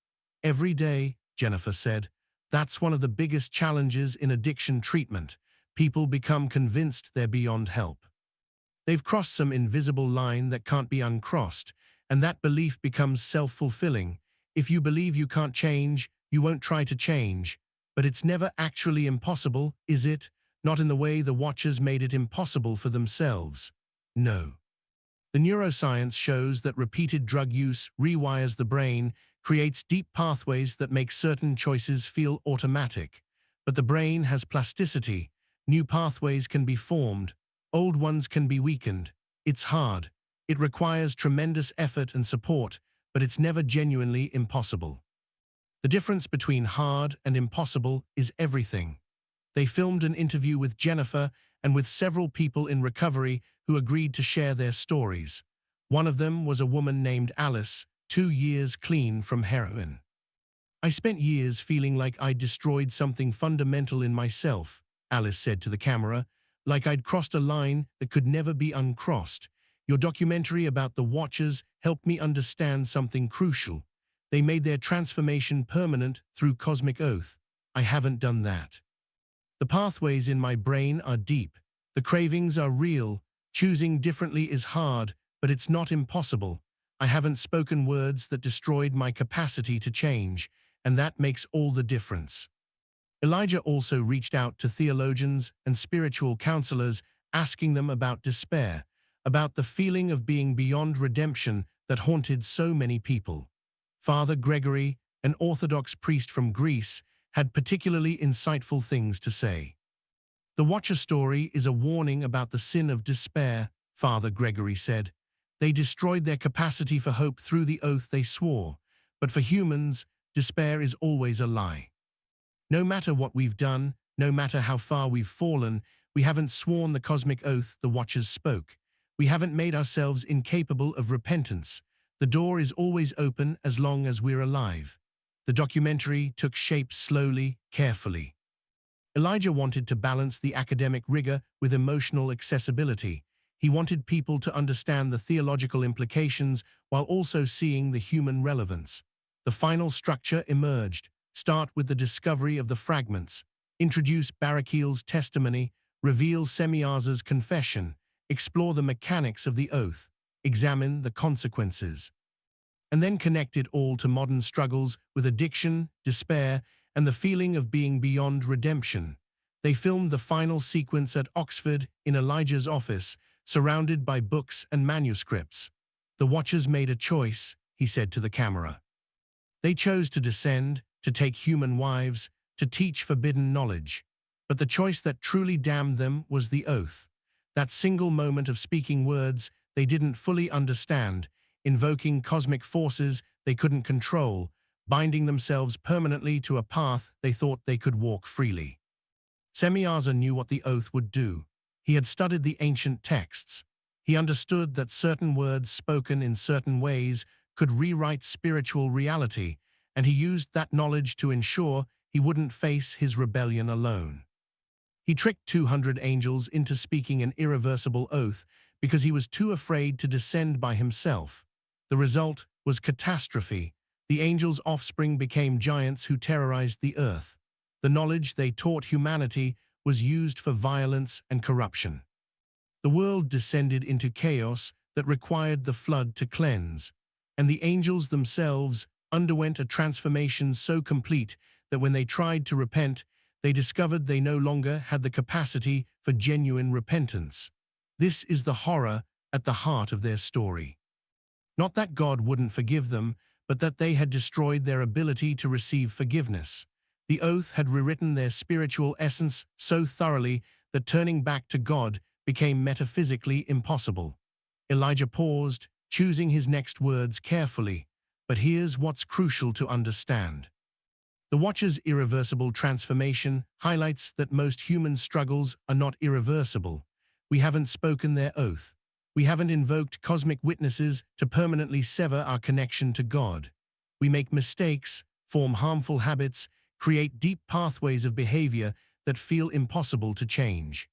Every day, Jennifer said. That's one of the biggest challenges in addiction treatment. People become convinced they're beyond help. They've crossed some invisible line that can't be uncrossed, and that belief becomes self-fulfilling. If you believe you can't change, you won't try to change. But it's never actually impossible, is it? Not in the way the Watchers made it impossible for themselves. No. The neuroscience shows that repeated drug use rewires the brain, creates deep pathways that make certain choices feel automatic. But the brain has plasticity. New pathways can be formed. Old ones can be weakened. It's hard. It requires tremendous effort and support, but it's never genuinely impossible. The difference between hard and impossible is everything. They filmed an interview with Jennifer and with several people in recovery who agreed to share their stories. One of them was a woman named Alice, 2 years clean from heroin. "I spent years feeling like I'd destroyed something fundamental in myself," Alice said to the camera, "like I'd crossed a line that could never be uncrossed. Your documentary about the Watchers helped me understand something crucial. They made their transformation permanent through cosmic oath. I haven't done that. The pathways in my brain are deep. The cravings are real. Choosing differently is hard, but it's not impossible. I haven't spoken words that destroyed my capacity to change, and that makes all the difference." Elijah also reached out to theologians and spiritual counselors, asking them about despair, about the feeling of being beyond redemption that haunted so many people. Father Gregory, an Orthodox priest from Greece, had particularly insightful things to say. "The Watcher story is a warning about the sin of despair," Father Gregory said. "They destroyed their capacity for hope through the oath they swore. But for humans, despair is always a lie. No matter what we've done, no matter how far we've fallen, we haven't sworn the cosmic oath the Watchers spoke. We haven't made ourselves incapable of repentance. The door is always open as long as we're alive." The documentary took shape slowly, carefully. Elijah wanted to balance the academic rigor with emotional accessibility. He wanted people to understand the theological implications while also seeing the human relevance. The final structure emerged. Start with the discovery of the fragments. Introduce Barakiel's testimony. Reveal Semiaza's confession. Explore the mechanics of the oath. Examine the consequences. And then connect it all to modern struggles with addiction, despair, and the feeling of being beyond redemption. They filmed the final sequence at Oxford in Elijah's office, surrounded by books and manuscripts. "The Watchers made a choice," he said to the camera. "They chose to descend, to take human wives, to teach forbidden knowledge. But the choice that truly damned them was the oath. That single moment of speaking words they didn't fully understand, invoking cosmic forces they couldn't control, binding themselves permanently to a path they thought they could walk freely." Semiaza knew what the oath would do. He had studied the ancient texts. He understood that certain words spoken in certain ways could rewrite spiritual reality, and he used that knowledge to ensure he wouldn't face his rebellion alone. He tricked 200 angels into speaking an irreversible oath because he was too afraid to descend by himself. The result was catastrophe. The angels' offspring became giants who terrorized the earth. The knowledge they taught humanity was used for violence and corruption. The world descended into chaos that required the flood to cleanse, and the angels themselves underwent a transformation so complete that when they tried to repent, they discovered they no longer had the capacity for genuine repentance. This is the horror at the heart of their story. Not that God wouldn't forgive them, but that they had destroyed their ability to receive forgiveness. The oath had rewritten their spiritual essence so thoroughly that turning back to God became metaphysically impossible. Elijah paused, choosing his next words carefully. But here's what's crucial to understand. The Watcher's irreversible transformation highlights that most human struggles are not irreversible. We haven't spoken their oath. We haven't invoked cosmic witnesses to permanently sever our connection to God. We make mistakes, form harmful habits, create deep pathways of behavior that feel impossible to change.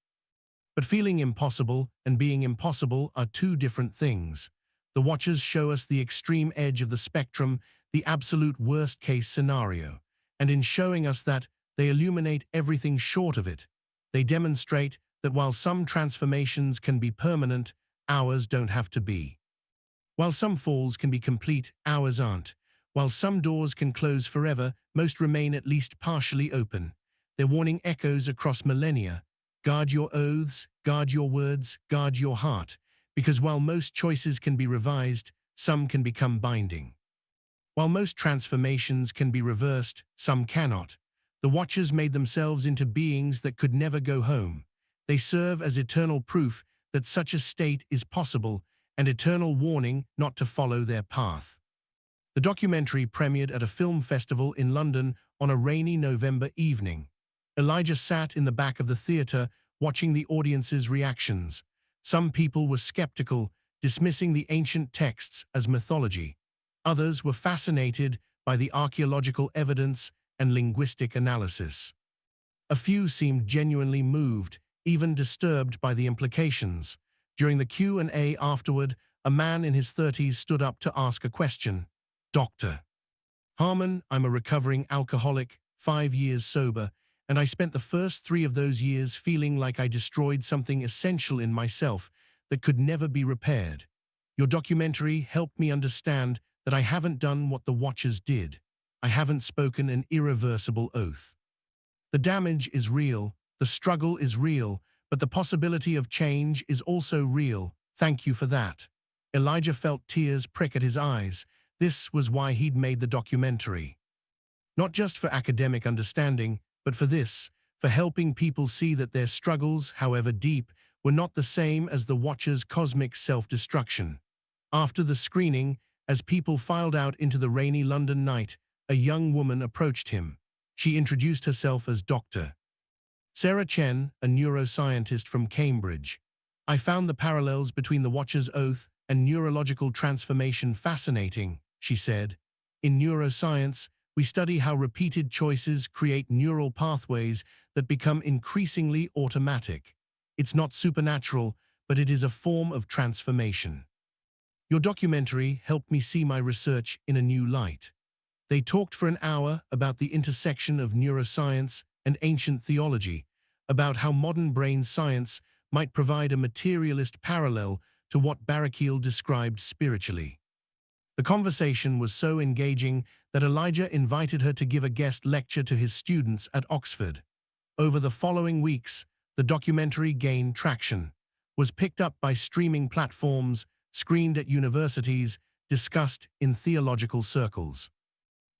But feeling impossible and being impossible are two different things. The Watchers show us the extreme edge of the spectrum, the absolute worst-case scenario. And in showing us that, they illuminate everything short of it. They demonstrate that while some transformations can be permanent, ours don't have to be. While some falls can be complete, ours aren't. While some doors can close forever, most remain at least partially open. Their warning echoes across millennia. Guard your oaths, guard your words, guard your heart. Because while most choices can be revised, some can become binding. While most transformations can be reversed, some cannot. The Watchers made themselves into beings that could never go home. They serve as eternal proof that such a state is possible and eternal warning not to follow their path. The documentary premiered at a film festival in London on a rainy November evening. Elijah sat in the back of the theatre watching the audience's reactions. Some people were skeptical, dismissing the ancient texts as mythology. Others were fascinated by the archaeological evidence and linguistic analysis. A few seemed genuinely moved, even disturbed by the implications. During the Q&A afterward, a man in his 30s stood up to ask a question. Dr. Harmon, I'm a recovering alcoholic, 5 years sober, and I spent the first 3 of those years feeling like I destroyed something essential in myself that could never be repaired. Your documentary helped me understand that I haven't done what the Watchers did. I haven't spoken an irreversible oath. The damage is real, the struggle is real, but the possibility of change is also real. Thank you for that. Elijah felt tears prick at his eyes. This was why he'd made the documentary. Not just for academic understanding, but for this, for helping people see that their struggles, however deep, were not the same as the Watchers' cosmic self-destruction. After the screening, as people filed out into the rainy London night, a young woman approached him. She introduced herself as Dr. Sarah Chen, a neuroscientist from Cambridge. I found the parallels between the Watcher's oath and neurological transformation fascinating, she said. In neuroscience, we study how repeated choices create neural pathways that become increasingly automatic. It's not supernatural, but it is a form of transformation. Your documentary helped me see my research in a new light. They talked for an hour about the intersection of neuroscience and ancient theology, about how modern brain science might provide a materialist parallel to what Barakiel described spiritually. The conversation was so engaging that Elijah invited her to give a guest lecture to his students at Oxford. Over the following weeks, the documentary gained traction, was picked up by streaming platforms, screened at universities, discussed in theological circles.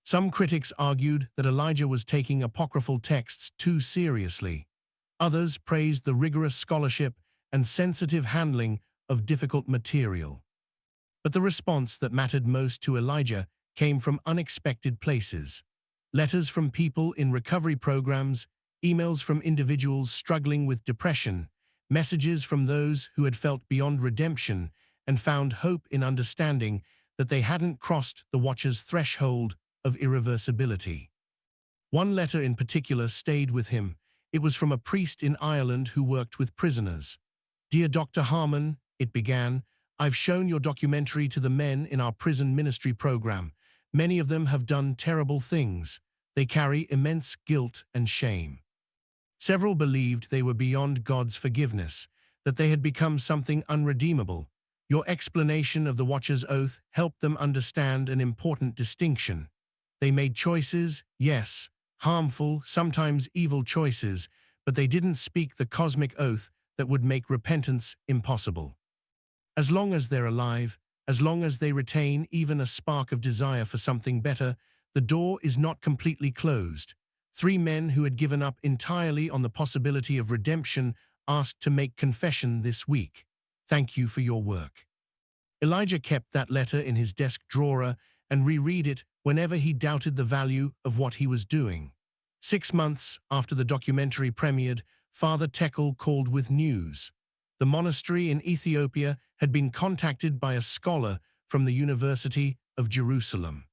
Some critics argued that Elijah was taking apocryphal texts too seriously. Others praised the rigorous scholarship and sensitive handling of difficult material. But the response that mattered most to Elijah came from unexpected places. Letters from people in recovery programs, emails from individuals struggling with depression, messages from those who had felt beyond redemption and found hope in understanding that they hadn't crossed the Watcher's threshold of irreversibility. One letter in particular stayed with him. It was from a priest in Ireland who worked with prisoners. Dear Dr. Harmon, it began, I've shown your documentary to the men in our prison ministry program. Many of them have done terrible things. They carry immense guilt and shame. Several believed they were beyond God's forgiveness, that they had become something unredeemable. Your explanation of the Watcher's oath helped them understand an important distinction. They made choices, yes, harmful, sometimes evil choices, but they didn't speak the cosmic oath that would make repentance impossible. As long as they're alive, as long as they retain even a spark of desire for something better, the door is not completely closed. 3 men who had given up entirely on the possibility of redemption asked to make confession this week. Thank you for your work. Elijah kept that letter in his desk drawer and reread it whenever he doubted the value of what he was doing. 6 months after the documentary premiered, Father Tekel called with news. The monastery in Ethiopia had been contacted by a scholar from the University of Jerusalem.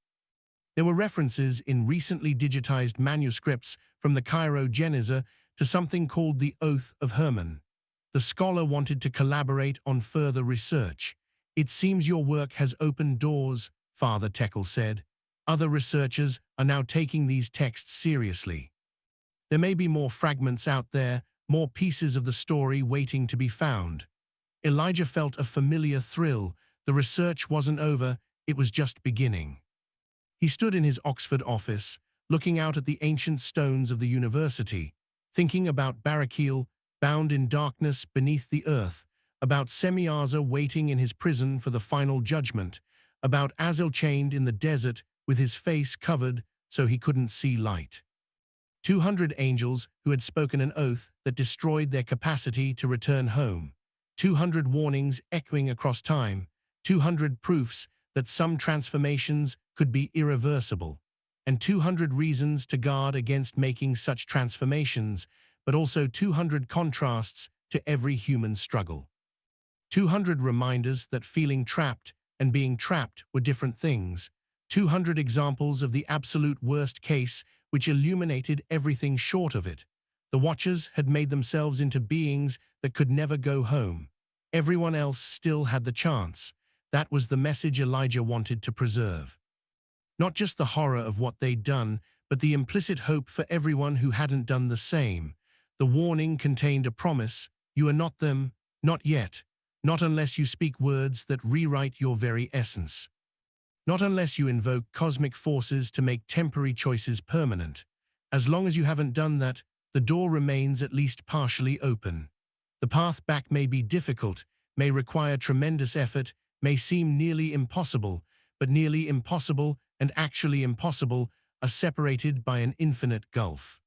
There were references in recently digitized manuscripts from the Cairo Geniza to something called the Oath of Hermon. The scholar wanted to collaborate on further research. It seems your work has opened doors, Father Tekel said. Other researchers are now taking these texts seriously. There may be more fragments out there, more pieces of the story waiting to be found. Elijah felt a familiar thrill. The research wasn't over, it was just beginning. He stood in his Oxford office, looking out at the ancient stones of the university, thinking about Barakiel, bound in darkness beneath the earth, about Semiaza waiting in his prison for the final judgment, about Azel chained in the desert with his face covered so he couldn't see light. 200 angels who had spoken an oath that destroyed their capacity to return home. 200 warnings echoing across time. 200 proofs that some transformations could be irreversible. And 200 reasons to guard against making such transformations, but also 200 contrasts to every human struggle. 200 reminders that feeling trapped and being trapped were different things. 200 examples of the absolute worst case which illuminated everything short of it. The Watchers had made themselves into beings that could never go home. Everyone else still had the chance. That was the message Elijah wanted to preserve. Not just the horror of what they'd done, but the implicit hope for everyone who hadn't done the same. The warning contained a promise: you are not them, not yet, not unless you speak words that rewrite your very essence. Not unless you invoke cosmic forces to make temporary choices permanent. As long as you haven't done that, the door remains at least partially open. The path back may be difficult, may require tremendous effort, may seem nearly impossible, but nearly impossible and actually impossible are separated by an infinite gulf.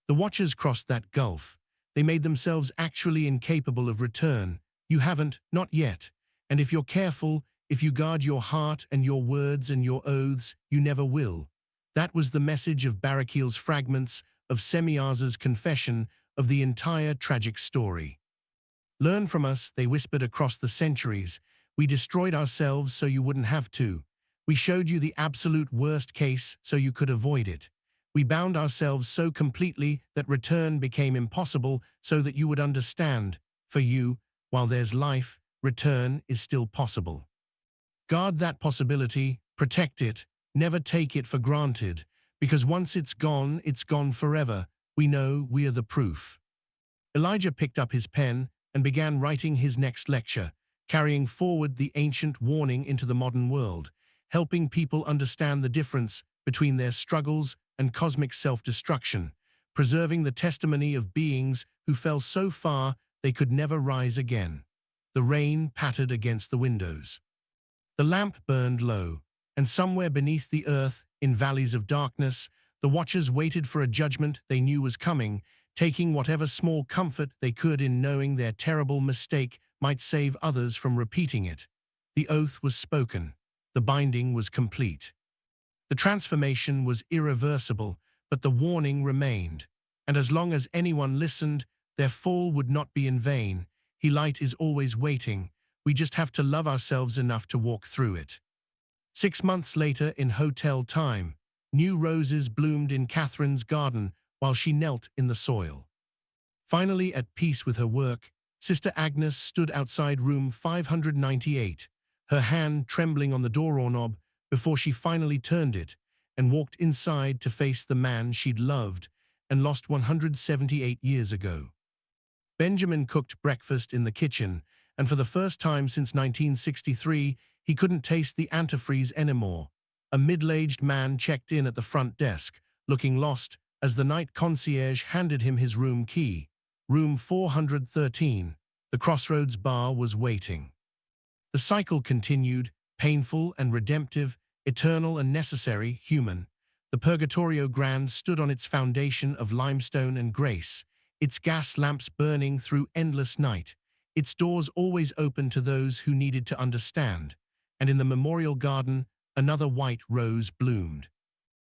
The Watchers crossed that gulf. They made themselves actually incapable of return. You haven't, not yet. And if you're careful, if you guard your heart and your words and your oaths, you never will. That was the message of Barakiel's fragments, of Semiaza's confession, of the entire tragic story. Learn from us, they whispered across the centuries. We destroyed ourselves so you wouldn't have to. We showed you the absolute worst case so you could avoid it. We bound ourselves so completely that return became impossible so that you would understand. For you, while there's life, return is still possible. Guard that possibility, protect it, never take it for granted, because once it's gone forever. We know we are the proof. Elijah picked up his pen and began writing his next lecture, carrying forward the ancient warning into the modern world, helping people understand the difference between their struggles and cosmic self-destruction, preserving the testimony of beings who fell so far they could never rise again. The rain pattered against the windows. The lamp burned low, and somewhere beneath the earth, in valleys of darkness, the Watchers waited for a judgment they knew was coming, taking whatever small comfort they could in knowing their terrible mistake might save others from repeating it. The oath was spoken. The binding was complete. The transformation was irreversible, but the warning remained. And as long as anyone listened, their fall would not be in vain. Light is always waiting. We just have to love ourselves enough to walk through it. 6 months later, in hotel time, new roses bloomed in Catherine's garden while she knelt in the soil. Finally at peace with her work, Sister Agnes stood outside room 598, her hand trembling on the doorknob before she finally turned it and walked inside to face the man she'd loved and lost 178 years ago. Benjamin cooked breakfast in the kitchen, and for the first time since 1963, he couldn't taste the antifreeze anymore. A middle-aged man checked in at the front desk, looking lost, as the night concierge handed him his room key. Room 413. The Crossroads bar was waiting. The cycle continued, painful and redemptive, eternal and necessary, human. The Purgatorio Grande stood on its foundation of limestone and grace, its gas lamps burning through endless night, its doors always open to those who needed to understand. And in the memorial garden, another white rose bloomed.